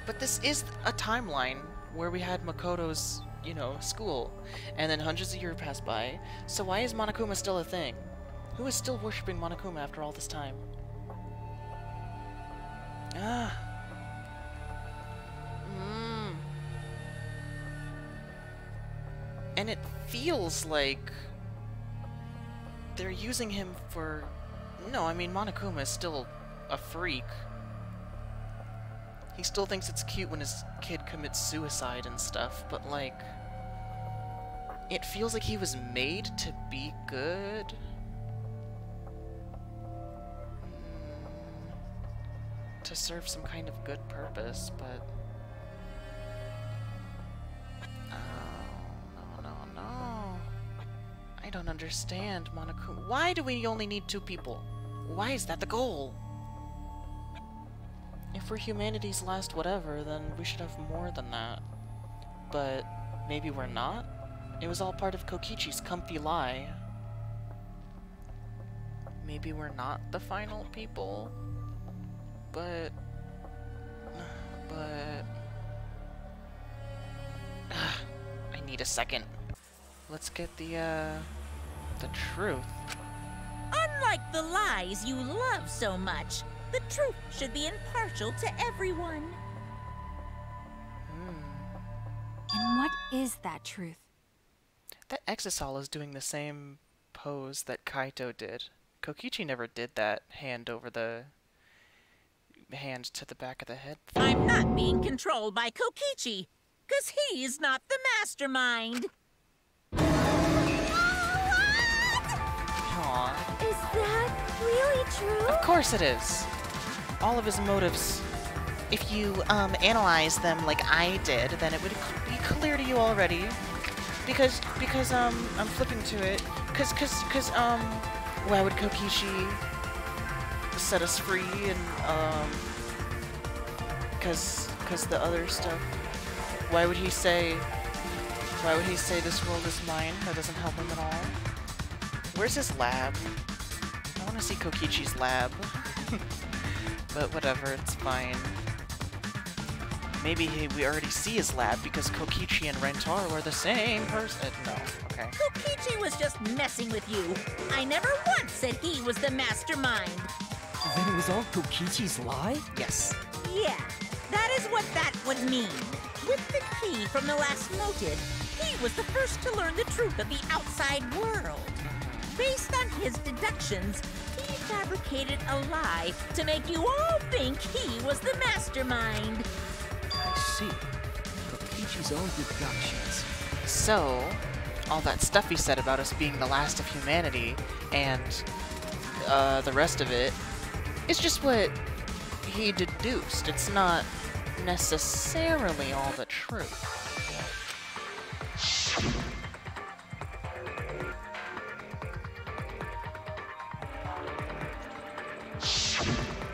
But this is a timeline where we had Makoto's, you know, school, and then hundreds of years passed by, so why is Monokuma still a thing? Who is still worshipping Monokuma after all this time? And it feels like they're using him for... No, I mean, Monokuma is still a freak. He still thinks it's cute when his kid commits suicide and stuff, but, like... It feels like he was made to be good. To serve some kind of good purpose, but... I don't understand, Monokuma. Why do we only need 2 people? Why is that the goal? If we're humanity's last whatever, then we should have more than that. But maybe we're not? It was all part of Kokichi's comfy lie. Maybe we're not the final people? But... I need a second. Let's get the truth. Unlike the lies you love so much, the truth should be impartial to everyone. And what is that truth? That Exisal is doing the same pose that Kaito did. Kokichi never did that hand over the... hand to the back of the head. I'm not being controlled by Kokichi, 'cause he's not the mastermind. Aww. Is that really true? Of course it is. All of his motives, if you analyze them like I did, then it would be clear to you already. Because I'm flipping to it. Cause why would Kokichi set us free and cause the other stuff? Why would he say this world is mine? That doesn't help him at all. Where's his lab? I want to see Kokichi's lab. But whatever, it's fine. Maybe we already see his lab because Kokichi and Rentaro are the same person. No, okay. Kokichi was just messing with you. I never once said he was the mastermind. Then it was all Kokichi's lie? Yes. Yeah, that is what that would mean. With the key from the last motive, he was the first to learn the truth of the outside world. Based on his deductions, he fabricated a lie to make you all think he was the mastermind. I see. Kokichi's own deductions. So, all that stuff he said about us being the last of humanity, and the rest of it, is just what he deduced. It's not necessarily all the truth.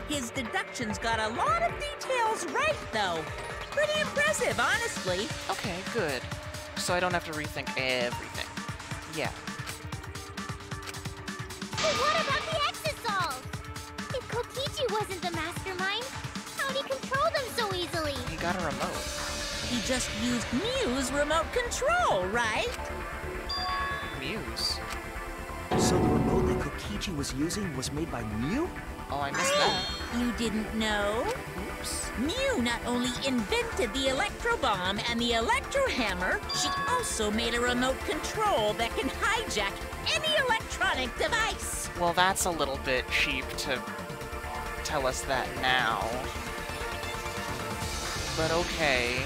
His deductions got a lot of details right, though. Pretty impressive, honestly. Okay, good. So I don't have to rethink everything. Yeah. But what about the Exisol? If Kokichi wasn't the mastermind, how'd he control them so easily? He got a remote. He just used Mew's remote control, right? Muse. So the remote that Kokichi was using was made by Mew? Oh, I missed that. You didn't know? Oops. Mew not only invented the electro bomb and the electro hammer, she also made a remote control that can hijack any electronic device. Well, that's a little bit cheap to tell us that now. But okay.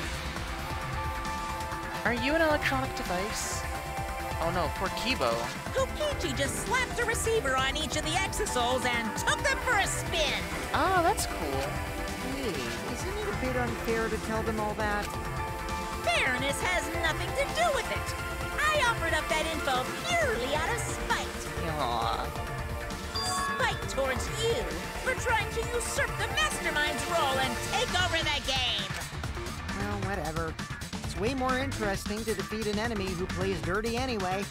Are you an electronic device? Oh no, poor Kibo. Kokichi just slapped a receiver on each of the Exisols and took them for a spin. Oh, that's cool. Hey, isn't it a bit unfair to tell them all that? Fairness has nothing to do with it. I offered up that info purely out of spite. Aww. Spite towards you for trying to usurp the mastermind's role and take over the game. Well, whatever. It's way more interesting to defeat an enemy who plays dirty anyway.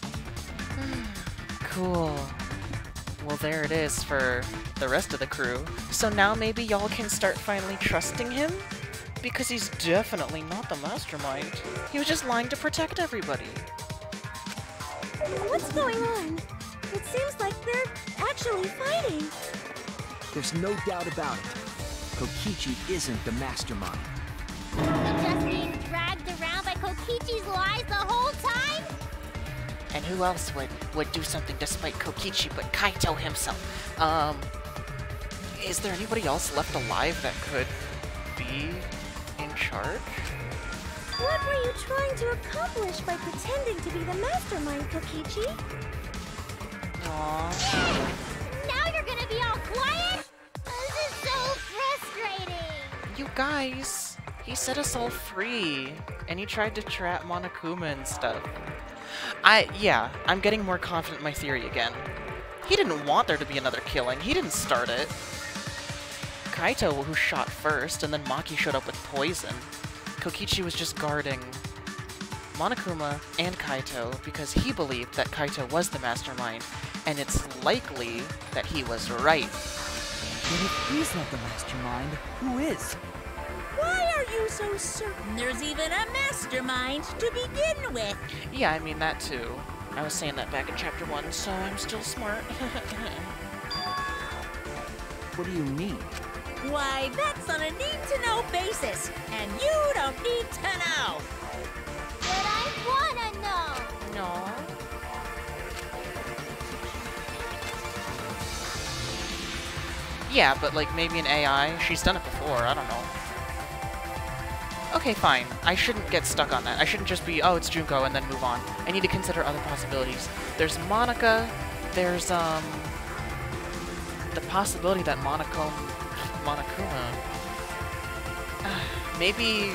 Cool. Well, there it is for the rest of the crew. So now maybe y'all can start finally trusting him? Because he's definitely not the mastermind. He was just lying to protect everybody. What's going on? It seems like they're actually fighting. There's no doubt about it. Kokichi isn't the mastermind. So just being dragged around by Kokichi's lies the whole time? And who else would do something despite Kokichi but Kaito himself? Is there anybody else left alive that could be in charge? What were you trying to accomplish by pretending to be the mastermind, Kokichi? Aww. Now you're gonna be all quiet? This is so frustrating! You guys, he set us all free, and he tried to trap Monokuma and stuff. I'm getting more confident in my theory again. He didn't want there to be another killing. He didn't start it. Kaito who shot first, and then Maki showed up with poison. Kokichi was just guarding Monokuma and Kaito because he believed that Kaito was the mastermind, and it's likely that he was right. But if he's not the mastermind, who is? Why are you so certain there's even a mastermind to begin with? Yeah, I mean that too. I was saying that back in chapter 1, so I'm still smart. What do you mean? Why, that's on a need-to-know basis, and you don't need to know. But I wanna know! No. Yeah, but like maybe an AI. She's done it before, I don't know. Okay, fine. I shouldn't get stuck on that. I shouldn't just be, oh, it's Junko, and then move on. I need to consider other possibilities. There's Monica, there's, the possibility that Monokuma... maybe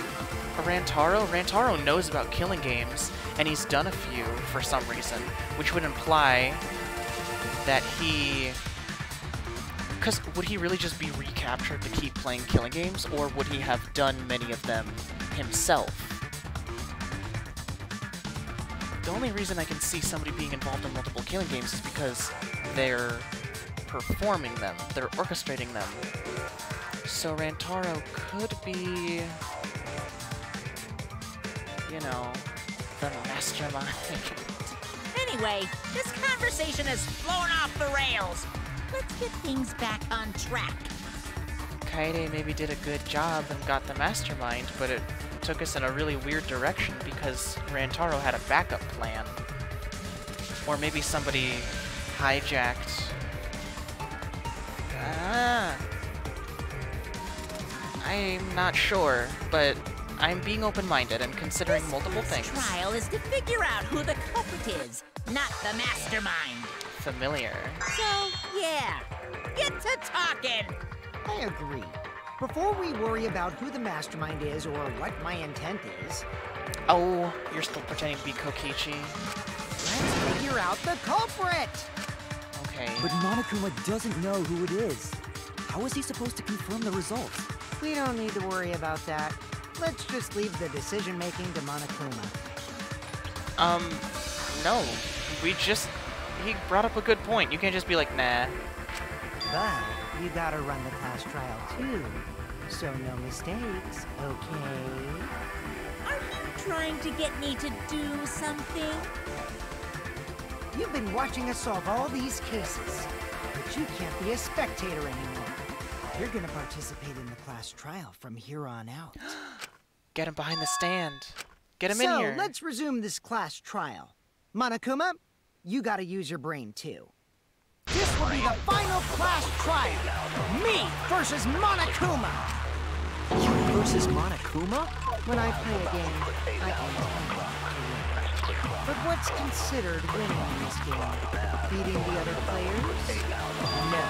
Rantaro? Rantaro knows about killing games, and he's done a few for some reason, which would imply that he... Because would he really just be recaptured to keep playing killing games, or would he have done many of them himself? The only reason I can see somebody being involved in multiple killing games is because they're performing them, they're orchestrating them. So Rantaro could be, you know, the mastermind. Anyway, this conversation has flown off the rails. Let's get things back on track. Kaede maybe did a good job and got the mastermind, but it took us in a really weird direction because Rantaro had a backup plan. Or maybe somebody hijacked... I'm not sure, but I'm being open-minded and considering multiple things. This trial is to figure out who the culprit is, not the mastermind. Familiar. So, yeah, get to talking. I agree. Before we worry about who the mastermind is or what my intent is, Oh, you're still pretending to be Kokichi. let's figure out the culprit! Okay. But Monokuma doesn't know who it is. How is he supposed to confirm the results? We don't need to worry about that. Let's just leave the decision-making to Monokuma. No. He brought up a good point. You can't just be like, nah. But you gotta run the class trial too, so no mistakes, okay? Are you trying to get me to do something? You've been watching us solve all these cases, but you can't be a spectator anymore. You're gonna participate in the class trial from here on out. Get him behind the stand. Get him in here. So, let's resume this class trial. Monokuma, you gotta use your brain too. This will be the final class trial! Me versus Monokuma! You versus Monokuma? When I play a game, I aim to win. But what's considered winning in this game? Beating the other players? No.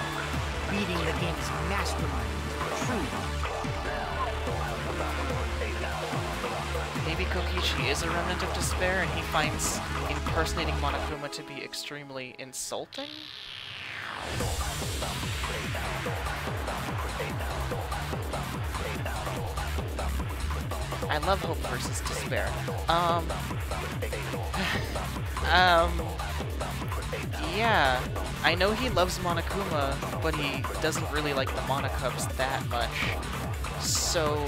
Beating the game's mastermind. Truly. Maybe Kokichi is a remnant of despair and he finds impersonating Monokuma to be extremely insulting? I love hope versus despair. Yeah. I know he loves Monokuma, but he doesn't really like the Monokubs that much. So,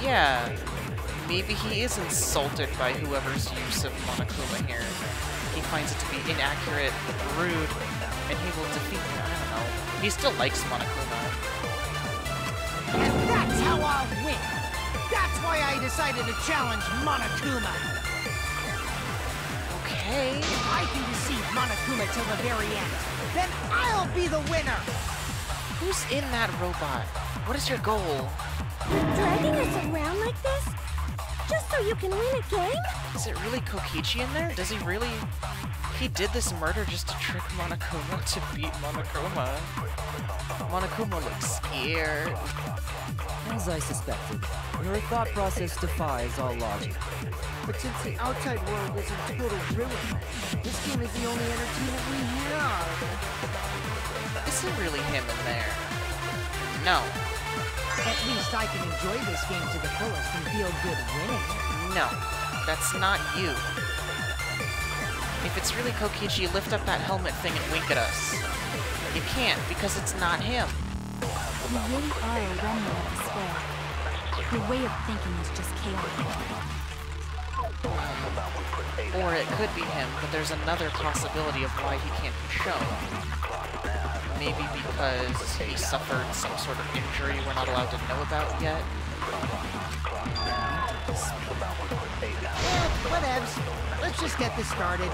yeah. Maybe he is insulted by whoever's use of Monokuma here. He finds it to be inaccurate, rude, and he will defeat him. I don't know. He still likes Monokuma. And that's how I'll win! That's why I decided to challenge Monokuma! Okay. If I can deceive Monokuma till the very end, then I'll be the winner! Who's in that robot? What is your goal? You're dragging us around like this? Just so you can win a game? Is it really Kokichi in there? Does he really... He did this murder just to trick Monokuma to beat Monokuma. Monokuma looks scared. As I suspected, your thought process defies all logic. But since the outside world is in total ruin, this game is the only entertainment we have. Is it really him in there? No. At least I can enjoy this game to the fullest and feel good winning. No. That's not you. If it's really Kokichi, lift up that helmet thing and wink at us. You can't, because it's not him. You really are a remnant of despair. Your way of thinking is just chaotic. Or it could be him, but there's another possibility of why he can't be shown. Maybe because he suffered some sort of injury we're not allowed to know about yet. Whatevs. Let's just get this started.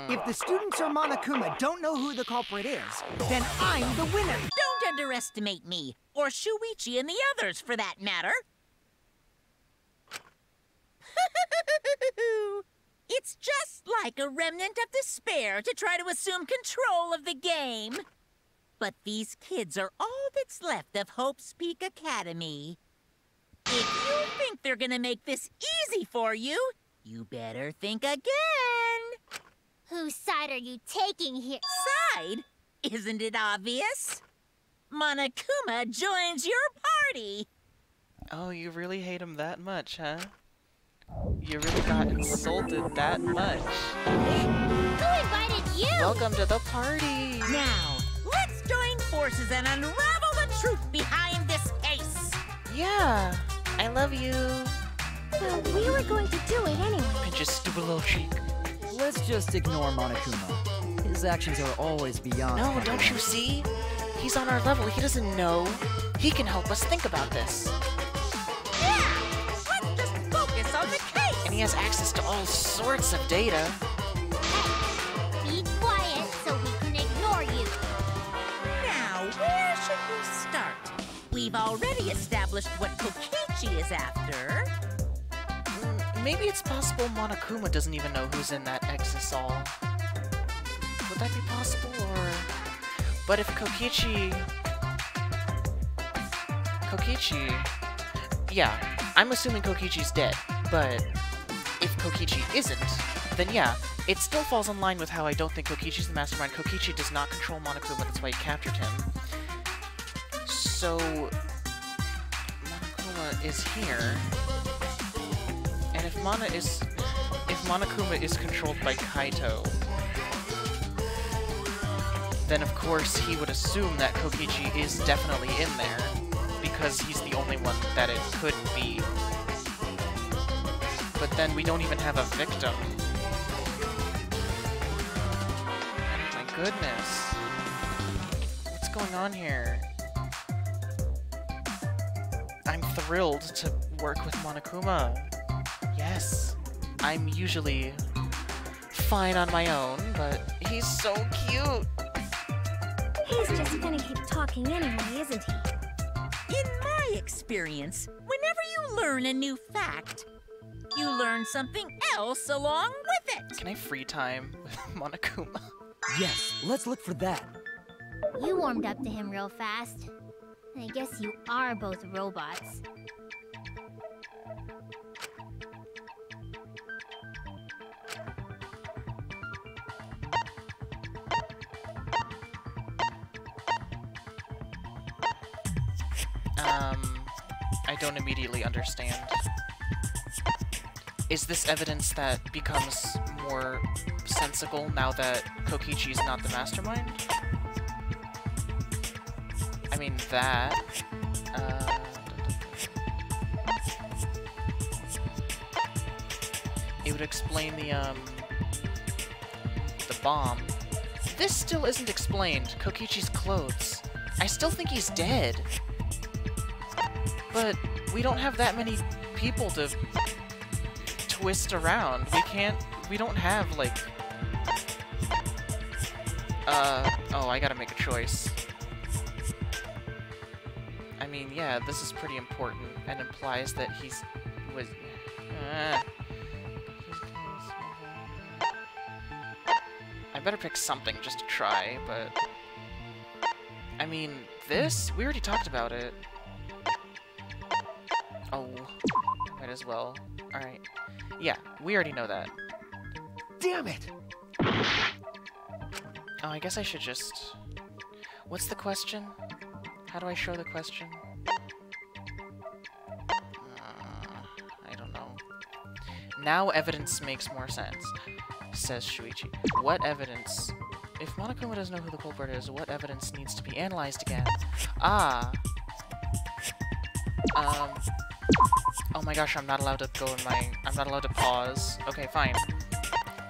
If the students or Monokuma don't know who the culprit is, then I'm the winner. Don't underestimate me, or Shuichi and the others, for that matter. It's just like a remnant of despair to try to assume control of the game. But these kids are all that's left of Hope's Peak Academy. If you think they're gonna make this easy for you, you better think again. Whose side are you taking here? Side? Isn't it obvious? Monokuma joins your party. Oh, you really hate him that much, huh? You really got insulted that much. Who invited you? Welcome to the party! Now, let's join forces and unravel the truth behind this case. Yeah, I love you. Well, we were going to do it anyway. Pinch his stupid little cheek. Let's just ignore Monokuma. His actions are always beyond... No, don't you see? He's on our level. He doesn't know. He can help us think about this. Yeah! Let's just focus on the case! And he has access to all sorts of data. Be quiet so we can ignore you. Now, where should we start? We've already established what Kokichi is after. Maybe it's possible Monokuma doesn't even know who's in that exisal. Would that be possible, or... But if Kokichi... Yeah, I'm assuming Kokichi's dead, but if Kokichi isn't, then yeah, it still falls in line with how I don't think Kokichi's the mastermind. Kokichi does not control Monokuma, that's why he captured him. So... Monokuma is here. And if Monokuma is controlled by Kaito, then of course he would assume that Kokichi is definitely in there, because he's the only one that it could be. But then we don't even have a victim. My goodness. What's going on here? I'm thrilled to work with Monokuma. Yes, I'm usually fine on my own, but he's so cute. He's just gonna keep talking anyway, isn't he? In my experience, whenever you learn a new fact, you learn something else along with it. Can I free time with Monokuma? Yes, let's look for that. You warmed up to him real fast. I guess you are both robots. I don't immediately understand. Is this evidence that becomes more sensical now that Kokichi's not the mastermind? I mean, that... it would explain the bomb. This still isn't explained. Kokichi's clothes. I still think he's dead. But we don't have that many people to twist around. We don't have, like... oh, I gotta make a choice. I mean, yeah, this is pretty important, and implies that I better pick something just to try, but... I mean, this? We already talked about it. Oh, might as well. Alright. Yeah, we already know that. Damn it! Oh, I guess I should just... What's the question? How do I show the question? I don't know. Now evidence makes more sense, says Shuichi. What evidence? If Monokuma doesn't know who the culprit is, what evidence needs to be analyzed again? Ah. Oh my gosh, I'm not allowed to go in my... I'm not allowed to pause. Okay, fine.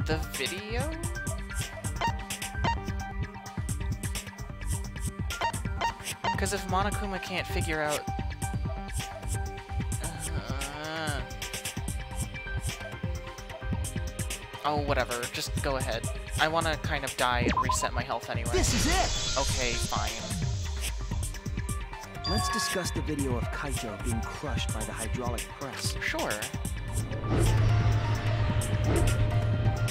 The video? Because if Monokuma can't figure out... Oh, whatever. Just go ahead. I want to kind of die and reset my health anyway. This is it! Okay, fine. Let's discuss the video of Kaito being crushed by the hydraulic press. Sure.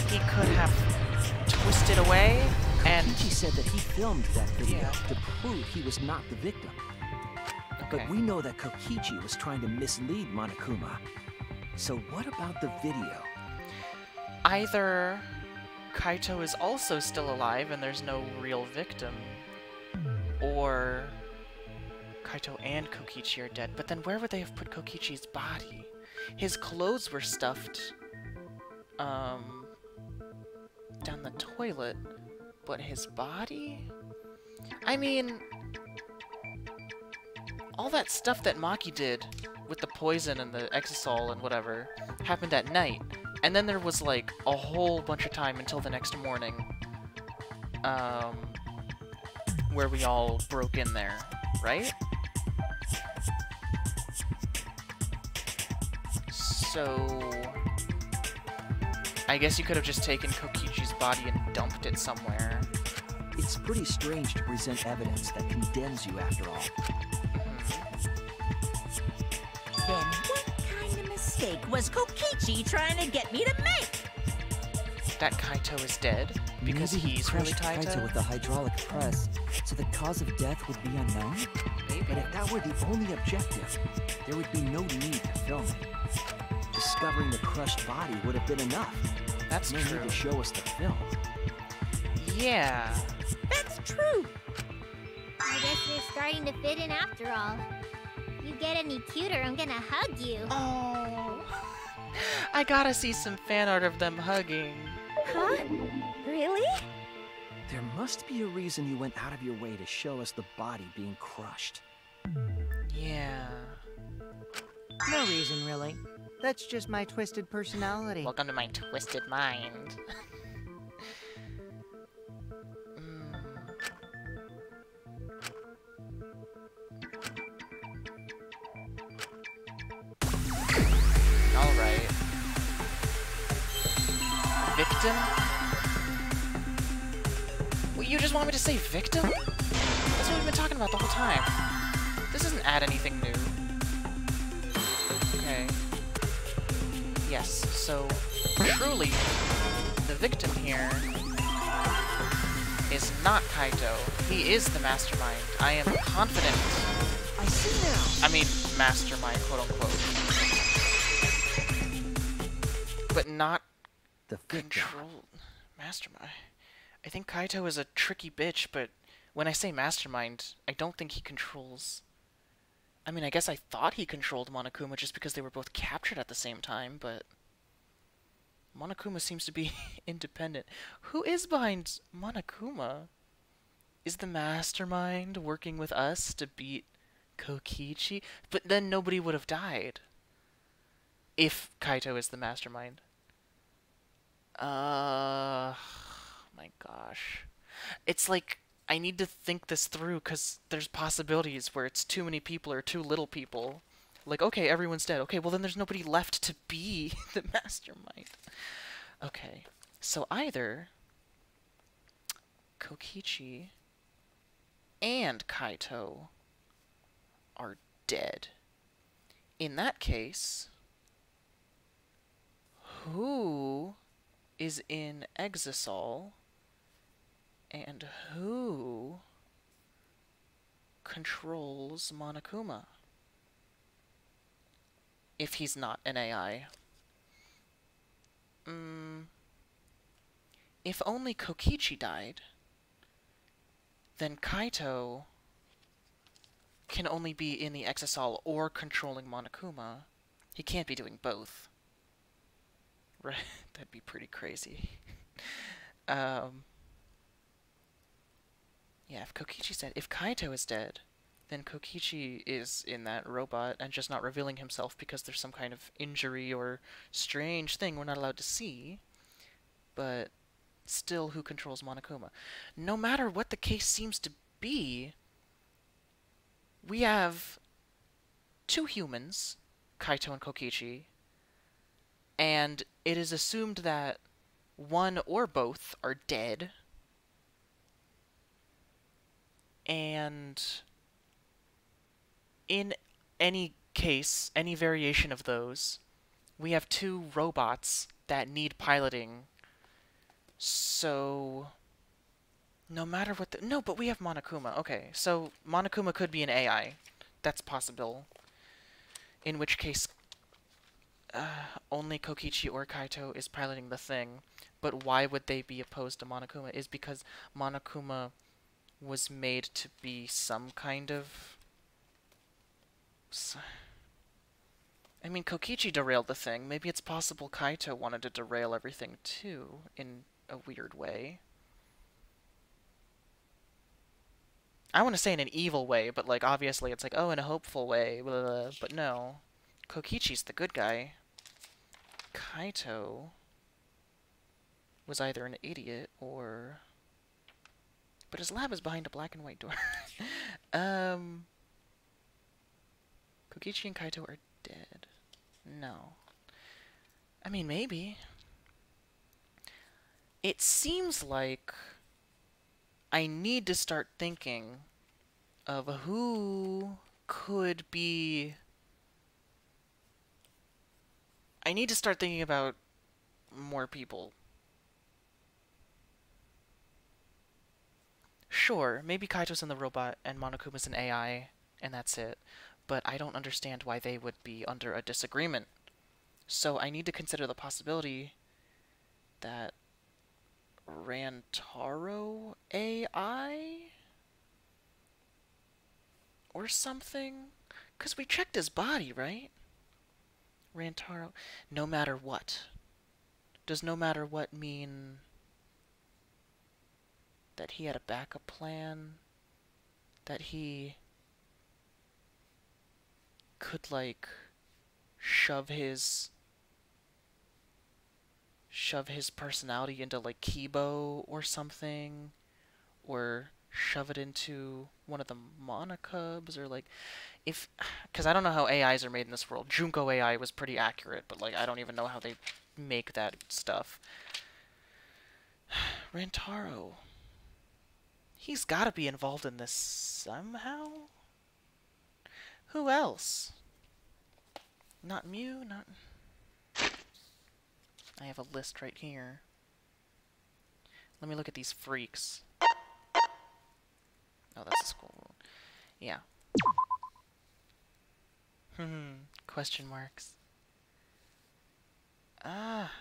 He could have twisted away, and... Kokichi said that he filmed that video Yeah. to prove he was not the victim. Okay. But we know that Kokichi was trying to mislead Monokuma. So what about the video? Either Kaito is also still alive and there's no real victim, or Kaito and Kokichi are dead. But then where would they have put Kokichi's body? His clothes were stuffed down the toilet, but his body? I mean, all that stuff that Maki did with the poison and the exisol and whatever happened at night. And then there was, like, a whole bunch of time until the next morning, where we all broke in there, right? So... I guess you could have just taken Kokichi's body and dumped it somewhere. It's pretty strange to present evidence that condemns you after all. Then what kind of mistake was Kokichi trying to get me to make? That Kaito is dead? Because Maybe he he's really crushed Kaito Kaito? with the hydraulic press, so the cause of death would be unknown? Maybe. But if that were the only objective, there would be no need to film it. Discovering the crushed body would have been enough. That's no true. need to show us the film. Yeah. That's true. I guess you're starting to fit in after all. You get any cuter, I'm gonna hug you. Oh. I gotta see some fan art of them hugging. Huh? Really? There must be a reason you went out of your way to show us the body being crushed. Yeah. No reason, really. That's just my twisted personality. Welcome to my twisted mind. Alright. Victim? Well, you just want me to say victim? That's what we've been talking about the whole time. This doesn't add anything new. Okay. Yes, so truly, the victim here is not Kaito. He is the mastermind. I am confident. I see now. I mean, mastermind, quote unquote. But not The victim. control. Mastermind. I think Kaito is a tricky bitch, but when I say mastermind, I don't think he controls. I mean, I guess I thought he controlled Monokuma just because they were both captured at the same time, but Monokuma seems to be independent. Who is behind Monokuma? Is the mastermind working with us to beat Kokichi? But then nobody would have died if Kaito is the mastermind. My gosh. It's like, I need to think this through because there's possibilities where it's too many people or too little people. Like, okay, everyone's dead. Okay, well then there's nobody left to be the mastermind. Okay, so either Kokichi and Kaito are dead. In that case, who is in Exisal and who controls Monokuma? If he's not an AI. If only Kokichi died, then Kaito can only be in the Exisal or controlling Monokuma. He can't be doing both. Right? That'd be pretty crazy. Yeah, if Kokichi's dead, if Kaito is dead, then Kokichi is in that robot and just not revealing himself because there's some kind of injury or strange thing we're not allowed to see. But still, who controls Monokuma? No matter what the case seems to be, we have two humans, Kaito and Kokichi, and it is assumed that one or both are dead, and in any case, any variation of those, we have two robots that need piloting. So, no matter what the... No, but we have Monokuma. Okay, so Monokuma could be an AI. That's possible. In which case, only Kokichi or Kaito is piloting the thing. But why would they be opposed to Monokuma? Is because Monokuma was made to be some kind of... I mean, Kokichi derailed the thing. Maybe it's possible Kaito wanted to derail everything too, in a weird way. I want to say in an evil way, but like obviously it's like, oh, in a hopeful way, blah, blah, blah. But no. Kokichi's the good guy. Kaito was either an idiot or... But his lab is behind a black and white door. Kokichi and Kaito are dead. No. I mean, maybe. It seems like I need to start thinking of who could be... I need to start thinking about more people. Sure, maybe Kaito's in the robot and Monokuma's an AI, and that's it. But I don't understand why they would be under a disagreement. So I need to consider the possibility that Rantaro AI? Or something? Because we checked his body, right? Rantaro. No matter what. Does no matter what mean that he had a backup plan? That he could, like, shove his personality into, like, Kibo or something? Or shove it into one of the Monokubs? Or, like, if... Because I don't know how AIs are made in this world. Junko AI was pretty accurate, but, like, I don't even know how they make that stuff. Rantaro. He's gotta be involved in this somehow? Who else? Not Mew, not... I have a list right here. Let me look at these freaks. Oh, that's a school. Yeah. Question marks. Ah.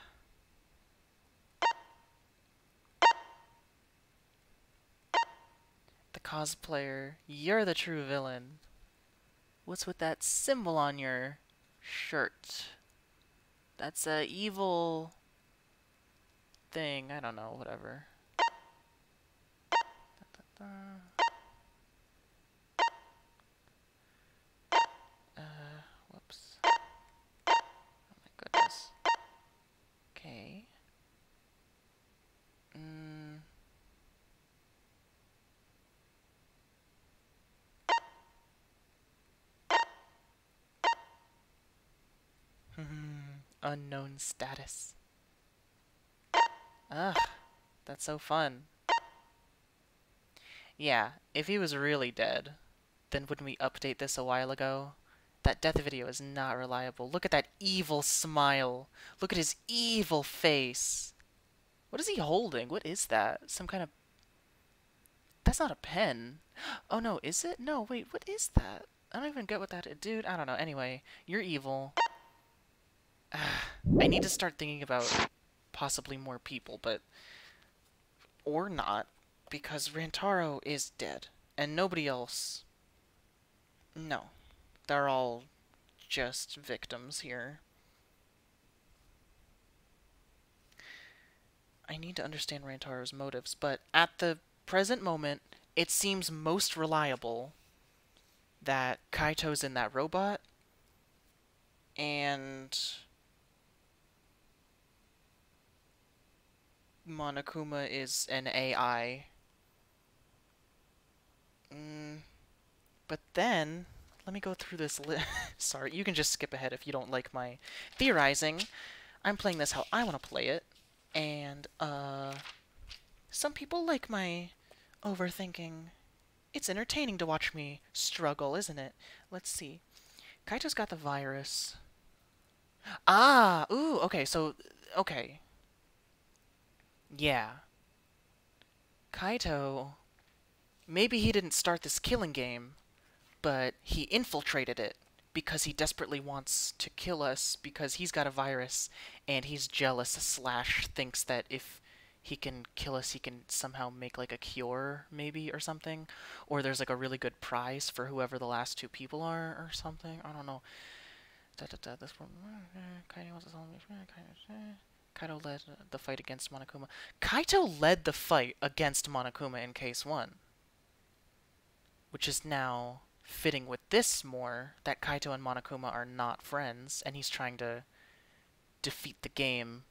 The cosplayer. You're the true villain. What's with that symbol on your shirt? That's a evil thing. I don't know, whatever. Whoops. Oh my goodness. Okay. Unknown status. Ugh, that's so fun. Yeah, if he was really dead, then wouldn't we update this a while ago? That death video is not reliable. Look at that evil smile. Look at his evil face. What is he holding? What is that? Some kind of... That's not a pen. Oh no, is it? No, wait, what is that? I don't even get what that is. Dude, I don't know. Anyway, you're evil. I need to start thinking about possibly more people, but... Or not, because Rantaro is dead, and nobody else... No. They're all just victims here. I need to understand Rantaro's motives, but at the present moment, it seems most reliable that Kaito's in that robot, and Monokuma is an AI. But then, let me go through this Sorry, you can just skip ahead if you don't like my theorizing. I'm playing this how I want to play it, and, some people like my overthinking. It's entertaining to watch me struggle, isn't it? Let's see. Kaito's got the virus. Ah! Ooh, okay, so... Okay. Yeah. Kaito... Maybe he didn't start this killing game, but he infiltrated it because he desperately wants to kill us because he's got a virus and he's jealous / thinks that if he can kill us, he can somehow make like a cure, maybe, or something. Or there's like a really good prize for whoever the last 2 people are, or something. I don't know. This one. Kaito led the fight against Monokuma. Kaito led the fight against Monokuma in Case 1. Which is now fitting with this more, that Kaito and Monokuma are not friends, and he's trying to defeat the game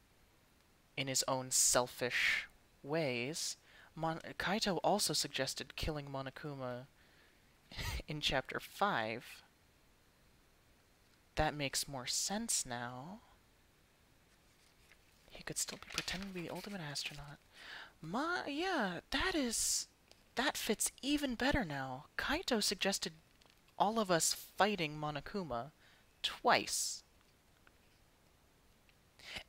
in his own selfish ways. Kaito also suggested killing Monokuma in Chapter 5. That makes more sense now. He could still be pretending to be the ultimate astronaut. Yeah, that fits even better now. Kaito suggested all of us fighting Monokuma twice.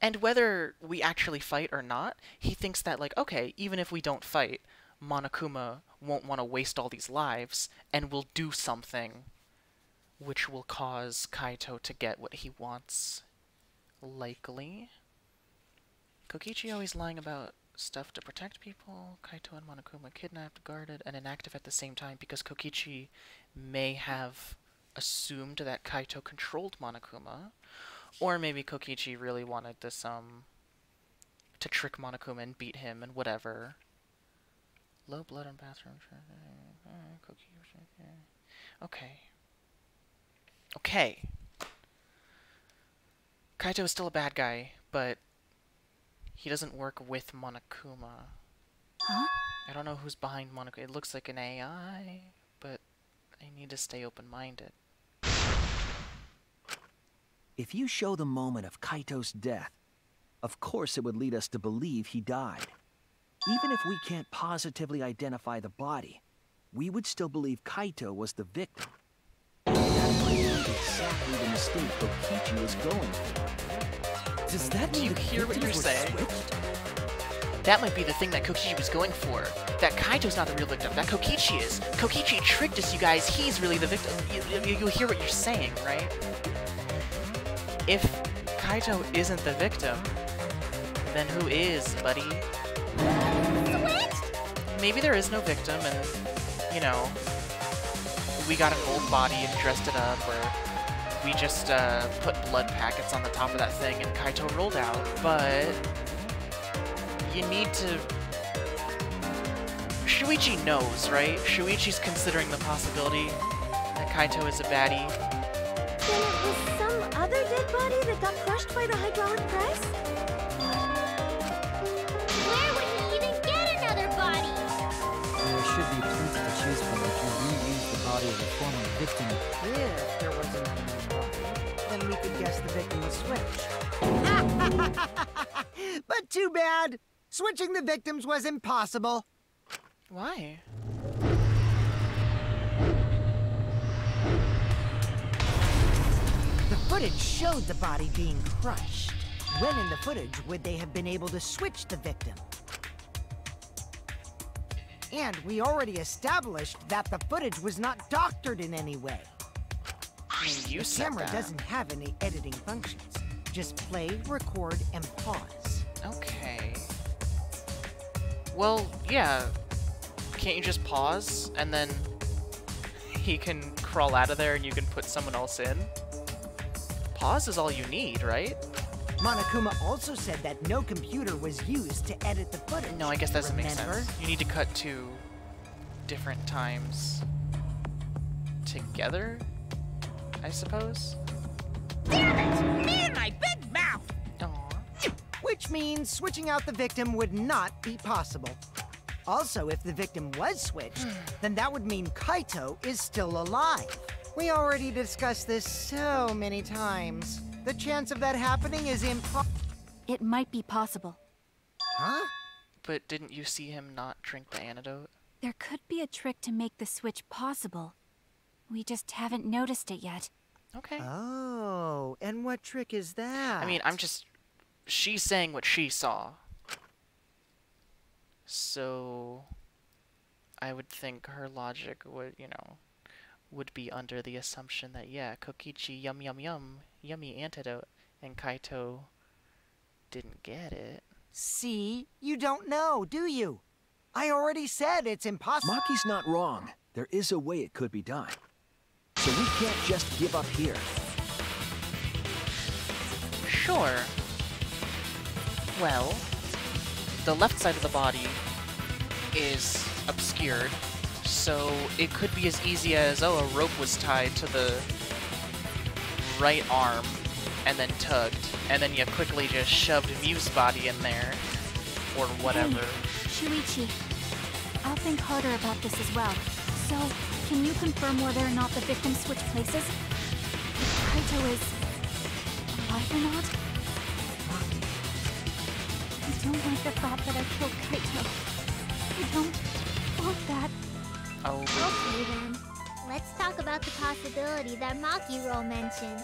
And whether we actually fight or not, he thinks that, like, okay, even if we don't fight, Monokuma won't want to waste all these lives, and will do something which will cause Kaito to get what he wants. Likely. Kokichi always lying about stuff to protect people. Kaito and Monokuma kidnapped, guarded, and inactive at the same time because Kokichi may have assumed that Kaito controlled Monokuma. Or maybe Kokichi really wanted this, to trick Monokuma and beat him and whatever. Low blood in bathroom. Okay. Okay. Kaito is still a bad guy, but he doesn't work with Monokuma. Huh? I don't know who's behind Monokuma. It looks like an AI, but I need to stay open-minded. If you show the moment of Kaito's death, of course it would lead us to believe he died. Even if we can't positively identify the body, we would still believe Kaito was the victim. That might be exactly the mistake Kokichi was going for. Does that mean you hear what you're saying? That might be the thing that Kokichi was going for. That Kaito's not the real victim. That Kokichi is. Kokichi tricked us, you guys. He's really the victim. You hear what you're saying, right? If Kaito isn't the victim, then who is, buddy? Switched? Maybe there is no victim, and, you know, we got an old body and dressed it up, or we just put blood packets on the top of that thing and Kaito rolled out, but you need to... Shuichi knows, right? Shuichi's considering the possibility that Kaito is a baddie. Then it was some other dead body that got crushed by the hydraulic press? Where would he even get another body? There should be plenty to choose from if you reuse the body of a former victim. If there was another body, then we could guess the victim was switched. But too bad. Switching the victims was impossible. Why? The footage showed the body being crushed. When in the footage would they have been able to switch the victim? And we already established that the footage was not doctored in any way. I mean, you The said camera that. doesn't have any editing functions. Just play, record, and pause. Okay. Well, yeah. Can't you just pause, and then he can crawl out of there and you can put someone else in? Pause is all you need, right? Monokuma also said that no computer was used to edit the footage. No, I guess that doesn't make Remember? sense. You need to cut to different times together, I suppose? Damn it! Man, my big mouth! Aww. Which means switching out the victim would not be possible. Also, if the victim was switched, then that would mean Kaito is still alive. We already discussed this so many times. The chance of that happening is It might be possible. Huh? But didn't you see him not drink the antidote? There could be a trick to make the switch possible. We just haven't noticed it yet. Okay. Oh, and what trick is that? I mean, she's saying what she saw. So, I would think her logic would, would be under the assumption that, yeah, Kokichi, yum yum yum, yummy antidote, and Kaito didn't get it. See? You don't know, do you? I already said it's impossible. Maki's not wrong. There is a way it could be done. So we can't just give up here. Sure. Well, the left side of the body is obscured, so it could be as easy as, oh, a rope was tied to the right arm and then tugged, and then you quickly just shoved Mew's body in there, or whatever. Hey, Shuichi, I'll think harder about this as well. So, can you confirm whether or not the victim switched places? If Kaito is alive or not? I don't like the thought that I killed Kaito. I don't want that. Oh, Okay then. Let's talk about the possibility that Makiro mentioned.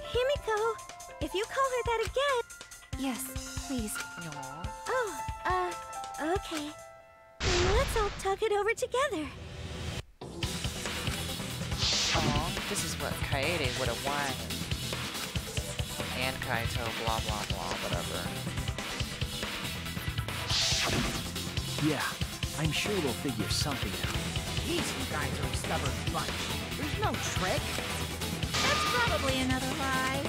Himiko, if you call her that again... Yes, please. Aw. Oh, okay. Then let's all talk it over together. Aw, this is what Kaede would have wanted. And Kaito, blah blah blah, whatever. Yeah, I'm sure we'll figure something out. These guys are a stubborn bunch. There's no trick. That's probably another lie.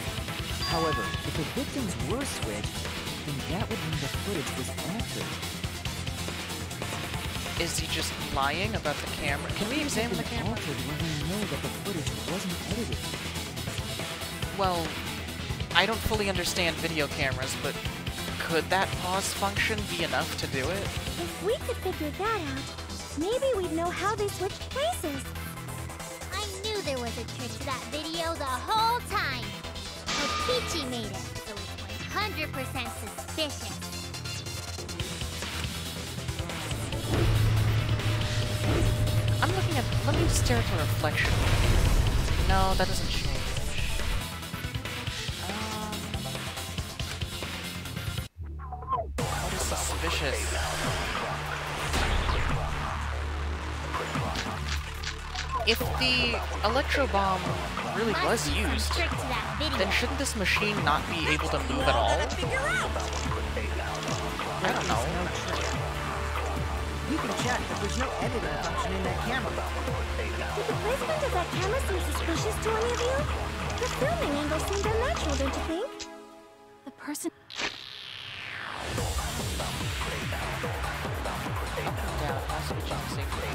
However, if the victims were switched, then that would mean the footage was altered. Is he just lying about the camera? Can we examine the camera? Altered when we know that the footage wasn't edited. Well, I don't fully understand video cameras, but could that pause function be enough to do it? If we could figure that out, maybe we'd know how they switched places. I knew there was a trick to that video the whole time. Kokichi made it, so it's 100% suspicious. I'm looking at... Let me stare at the reflection. No, that doesn't change. What is suspicious? If the electro bomb really was Must be some used, trick to that video. then shouldn't this machine not be able to move at all? I don't know. No trick. You can check, but there's no editing function in that camera. The placement of that camera seems suspicious to any of you. The filming angle seemed unnatural, don't you think? The person... Down, possibly jump safely.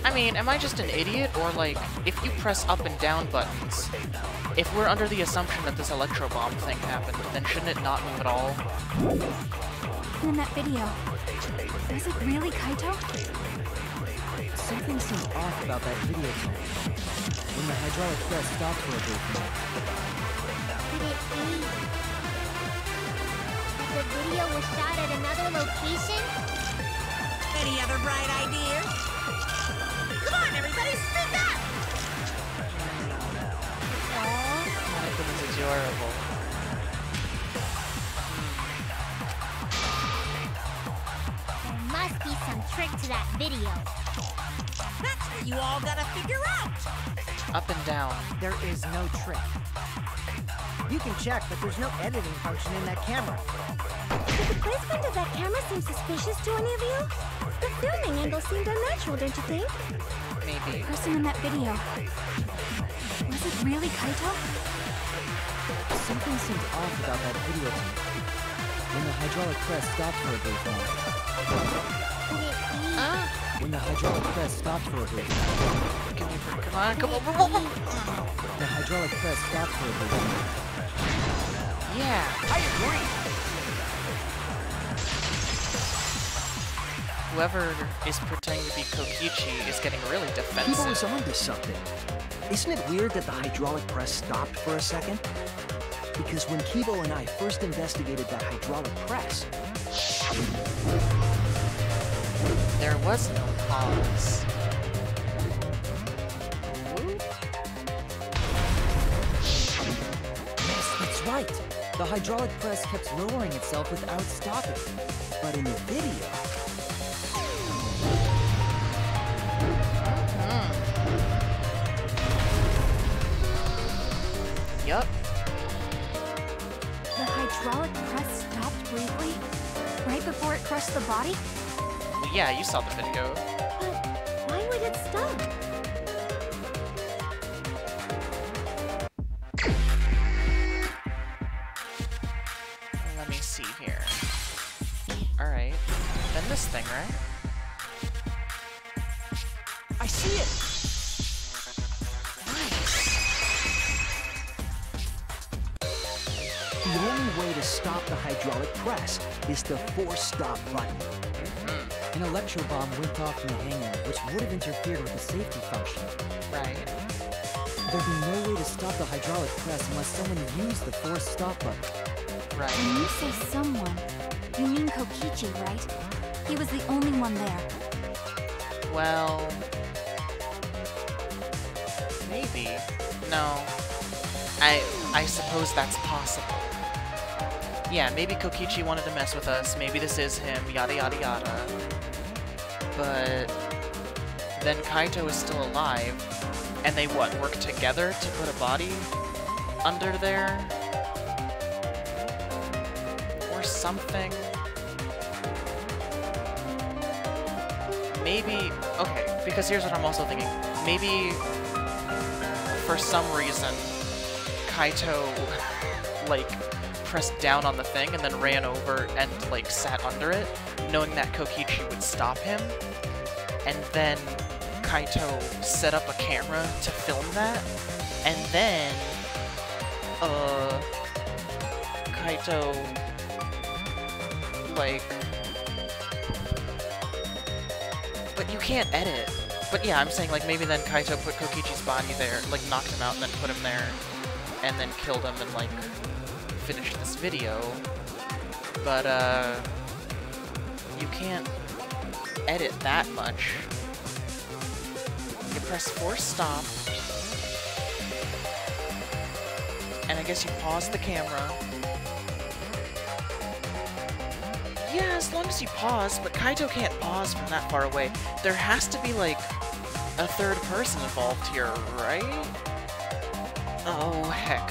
I mean, am I just an idiot? Or, like, if you press up and down buttons, if we're under the assumption that this electro bomb thing happened, then shouldn't it not move at all? In that video, was it really Kaito? Something seemed off about that video clip. When the hydraulic press stopped for a brief moment. Could it be that the video was shot at another location? Any other bright ideas? Come on, everybody, speak up! Monica was adorable. There must be some trick to that video. That's what you all gotta figure out! Up and down. There is no trick. You can check, but there's no editing function in that camera. Did the placement of that camera seem suspicious to any of you? The filming angle seemed unnatural, don't you think? Maybe. The person in that video, was it really Kaito? Something seemed off about that video clip. When the hydraulic press stopped for a brief moment. Could it be When the hydraulic press stopped for a brief moment. Come on, come over. The hydraulic press stopped for a brief moment. Yeah, I agree. Whoever is pretending to be Kokichi is getting really defensive. Kiba was onto something. Isn't it weird that the hydraulic press stopped for a second? Because when Kibo and I first investigated that hydraulic press, There was no pause. Yes, that's right. The hydraulic press kept lowering itself without stopping. But in the video, Yup. The hydraulic press stopped briefly, right before it crushed the body? Well, yeah, you saw the video. But why would it stop? Let me see here. Alright. Then this thing, right? I see it! The only way to stop the hydraulic press is the force stop button. an electro bomb went off in the hangar, which would have interfered with the safety function. Right. There'd be no way to stop the hydraulic press unless someone used the force stop button. When Right. you say someone, you mean Kokichi, right? He was the only one there. Well... maybe. No. I suppose that's possible. Yeah, maybe Kokichi wanted to mess with us, maybe this is him, yada yada yada. But... then Kaito is still alive, and they what, work together to put a body under there? Or something? Maybe... okay, because here's what I'm also thinking. Maybe... for some reason, Kaito, like, pressed down on the thing and then ran over and, like, sat under it, knowing that Kokichi would stop him. And then Kaito set up a camera to film that, and then, Kaito, like... but you can't edit. But yeah, I'm saying, like, maybe then Kaito put Kokichi's body there, like, knocked him out and then put him there, and then killed him and, like, finished this video. But, you can't edit that much. You press force stop, and I guess you pause the camera. Yeah, as long as you pause, but Kaito can't pause from that far away. There has to be, like, a third person involved here, right? Oh, heck.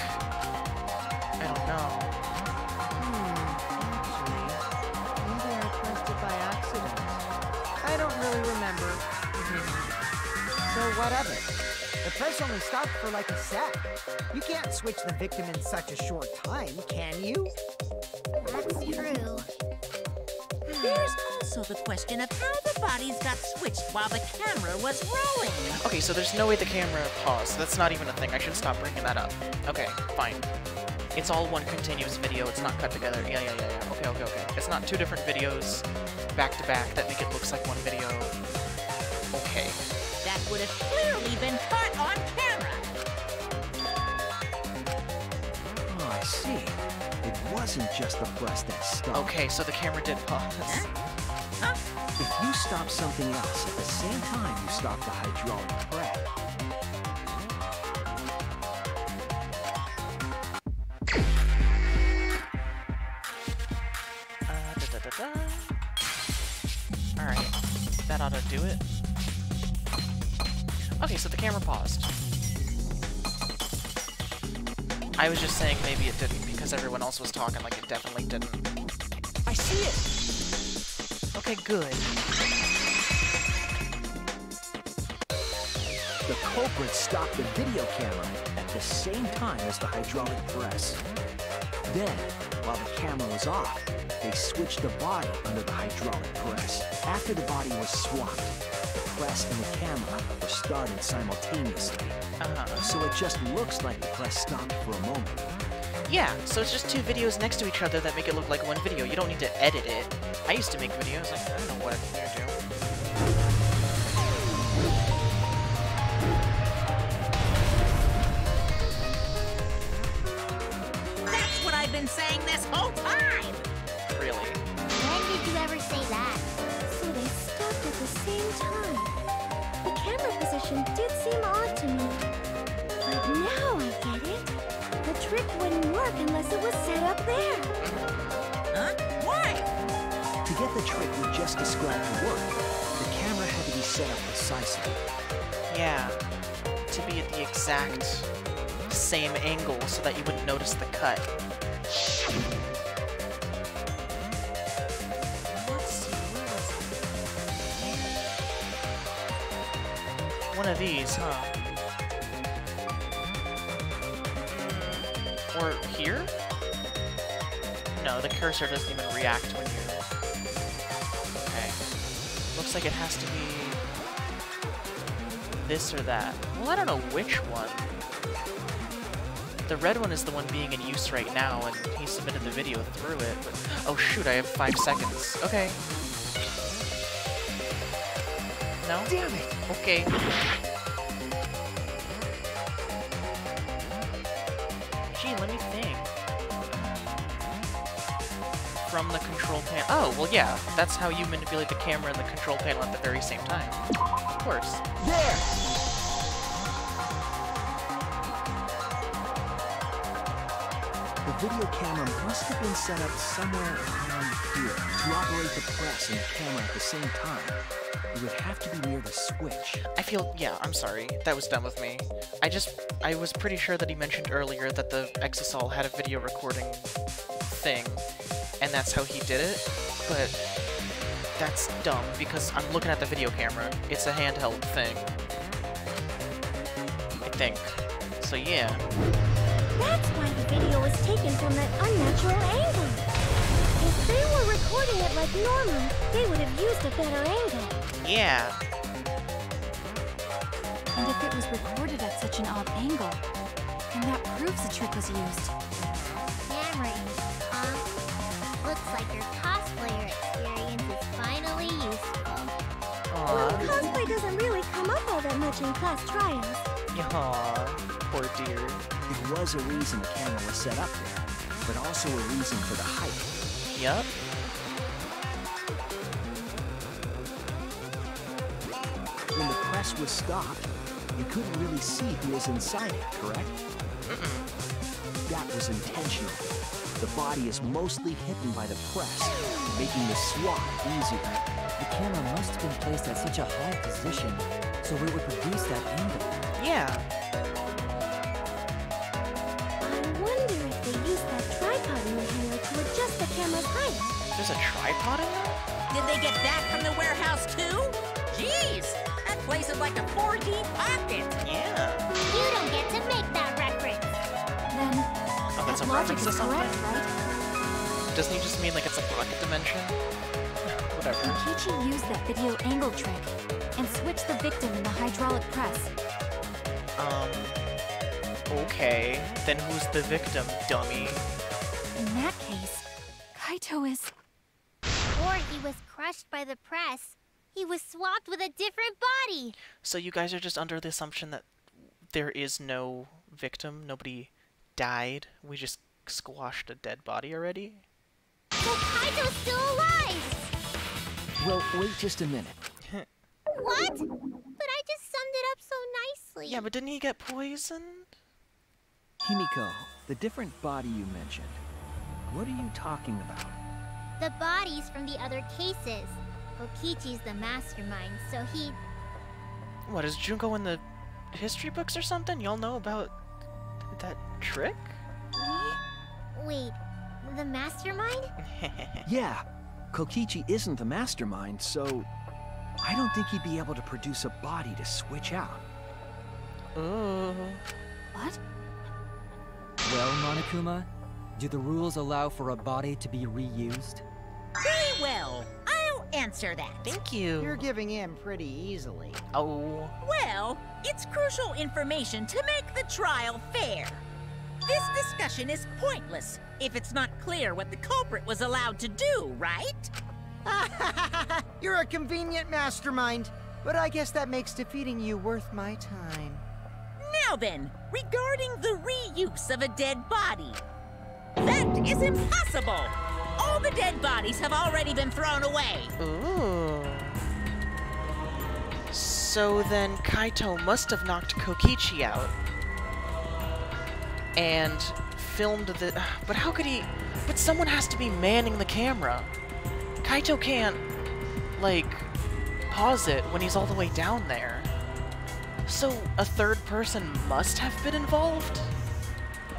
I don't know. Actually, maybe I pressed it by accident. I don't really remember. So whatever. The press only stopped for like a sec. You can't switch the victim in such a short time, can you? That's true. There's also the question of how the bodies got switched while the camera was rolling. Okay, so there's no way the camera paused. That's not even a thing. I should stop bringing that up. Okay, fine. It's all one continuous video. It's not cut together. Yeah. Okay. It's not two different videos back to back that make it look like one video. Okay. That would have clearly been caught on camera. Oh, I see. It wasn't just the press that stopped. Okay, so the camera did pause. Huh? If you stop something else at the same time you stop the hydraulic press, Alright, that ought to do it. Okay, so the camera paused. I was just saying maybe it didn't because everyone else was talking like it definitely didn't. I see it! Okay, good. The culprit stopped the video camera at the same time as the hydraulic press. Then, while the camera was off, they switched the body under the hydraulic press. After the body was swapped, the press and the camera were started simultaneously. So it just looks like the press stopped for a moment. Yeah, so it's just two videos next to each other that make it look like one video. You don't need to edit it. I used to make videos, like, I don't know what you're doing. That's what I've been saying this whole time! Really? When did you ever say that? So they stopped at the same time. The camera position did seem odd to me. But now I get it. The trick wouldn't work unless it was set up there. Huh? Why? To get the trick we just described to work, the camera had to be set up precisely. Yeah. To be at the exact same angle so that you wouldn't notice the cut. Let's see, where was it? One of these, huh? Or here? No, the cursor doesn't even react when you... Okay. Looks like it has to be... this or that. Well, I don't know which one. The red one is the one being in use right now, and he submitted the video through it, but... Oh shoot, I have 5 seconds. Okay. No? Damn it! Okay. Gee, let me think. From the control panel. Oh, well, yeah. That's how you manipulate the camera and the control panel at the very same time. Of course. There! The video camera must have been set up somewhere around here to operate the press and the camera at the same time. It would have to be near the switch. I feel, yeah, I'm sorry. That was dumb with me. I was pretty sure that he mentioned earlier that the Exisal had a video recording thing, and that's how he did it, but that's dumb because I'm looking at the video camera. It's a handheld thing. I think. So yeah. That's why the video was taken from that unnatural angle. If they were recording it like normal, they would have used a better angle. Yeah. And if it was recorded at such an odd angle, then that proves the trick was used. Camera use, huh? Looks like your cosplayer experience is finally useful. Well, cosplay doesn't really come up all that much in class trials. Aw, poor dear. It was a reason the camera was set up there, but also a reason for the height. Yup. When the press was stopped, you couldn't really see who was inside it, correct? That was intentional. The body is mostly hidden by the press, making the swap easier. The camera must have been placed at such a high position, so it would produce that angle. Yeah. I wonder if they used that tripod in the hangar to adjust the camera's height. There's a tripod in there? Did they get that from the warehouse too? places like a 4D pocket. Yeah. You don't get to make that reference. Then, Oh, that's that a logic reference is to something? correct, right? Doesn't he just mean like it's a pocket dimension? Whatever. Kokichi used that video angle trick and switched the victim in the hydraulic press. Okay. Then who's the victim, dummy? In that case, Kaito is... Or he was crushed by the press. He was swapped with a different body. So you guys are just under the assumption that there is no victim? Nobody died? We just squashed a dead body already? So Kaito's still alive! Well, wait just a minute. What? But I just summed it up so nicely. Yeah, but didn't he get poisoned? Himiko, the different body you mentioned, what are you talking about? The bodies from the other cases. Kokichi's the mastermind, so he... What, is Junko in the history books or something? Y'all know about that trick? Wait, the mastermind? Yeah, Kokichi isn't the mastermind, so I don't think he'd be able to produce a body to switch out. Oh. What? Well, Monokuma, do the rules allow for a body to be reused? Very well. I'll answer that. Thank you. You're giving in pretty easily. Oh. Well, it's crucial information to make the trial fair. This discussion is pointless if it's not clear what the culprit was allowed to do, right? You're a convenient mastermind, but I guess that makes defeating you worth my time. Now then, regarding the reuse of a dead body. That is impossible! All the dead bodies have already been thrown away. Ooh. So then Kaito must have knocked Kokichi out. And filmed the... But how could he... But someone has to be manning the camera. Kaito can't, like, pause it when he's all the way down there. So a third person must have been involved?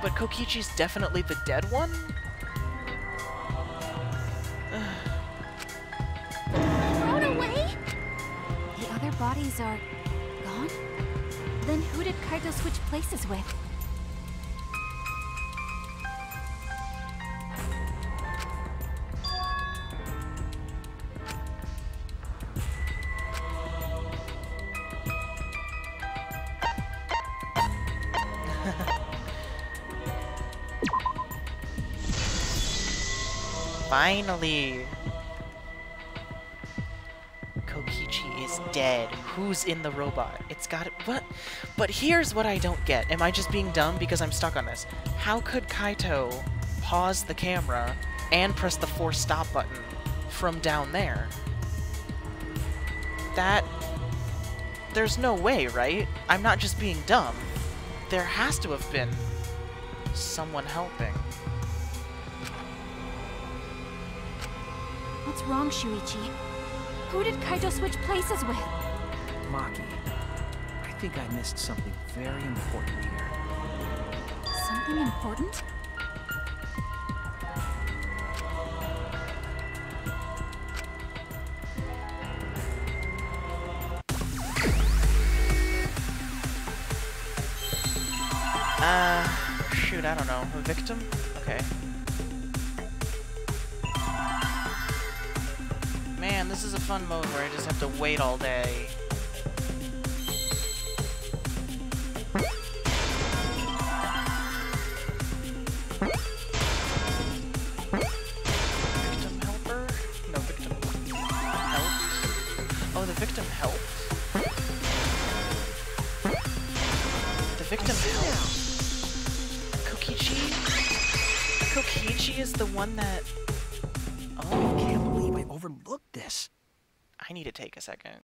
But Kokichi's definitely the dead one? Thrown away? The other bodies are... gone? Then who did Kaito switch places with? Finally! Kokichi is dead. Who's in the robot? It's got it. What? But here's what I don't get. Am I just being dumb because I'm stuck on this? How could Kaito pause the camera and press the force stop button from down there? That... There's no way, right? I'm not just being dumb. There has to have been someone helping. What's wrong, Shuichi? Who did Kaito switch places with? Maki, I think I missed something very important here. Something important? Shoot, I don't know. A victim? Okay. Man, this is a fun mode where I just have to wait all day. Victim helper? No, victim help. Oh, the victim helped? The victim helped? Kokichi is the one that... I can't believe I overlooked this. I need to take a second.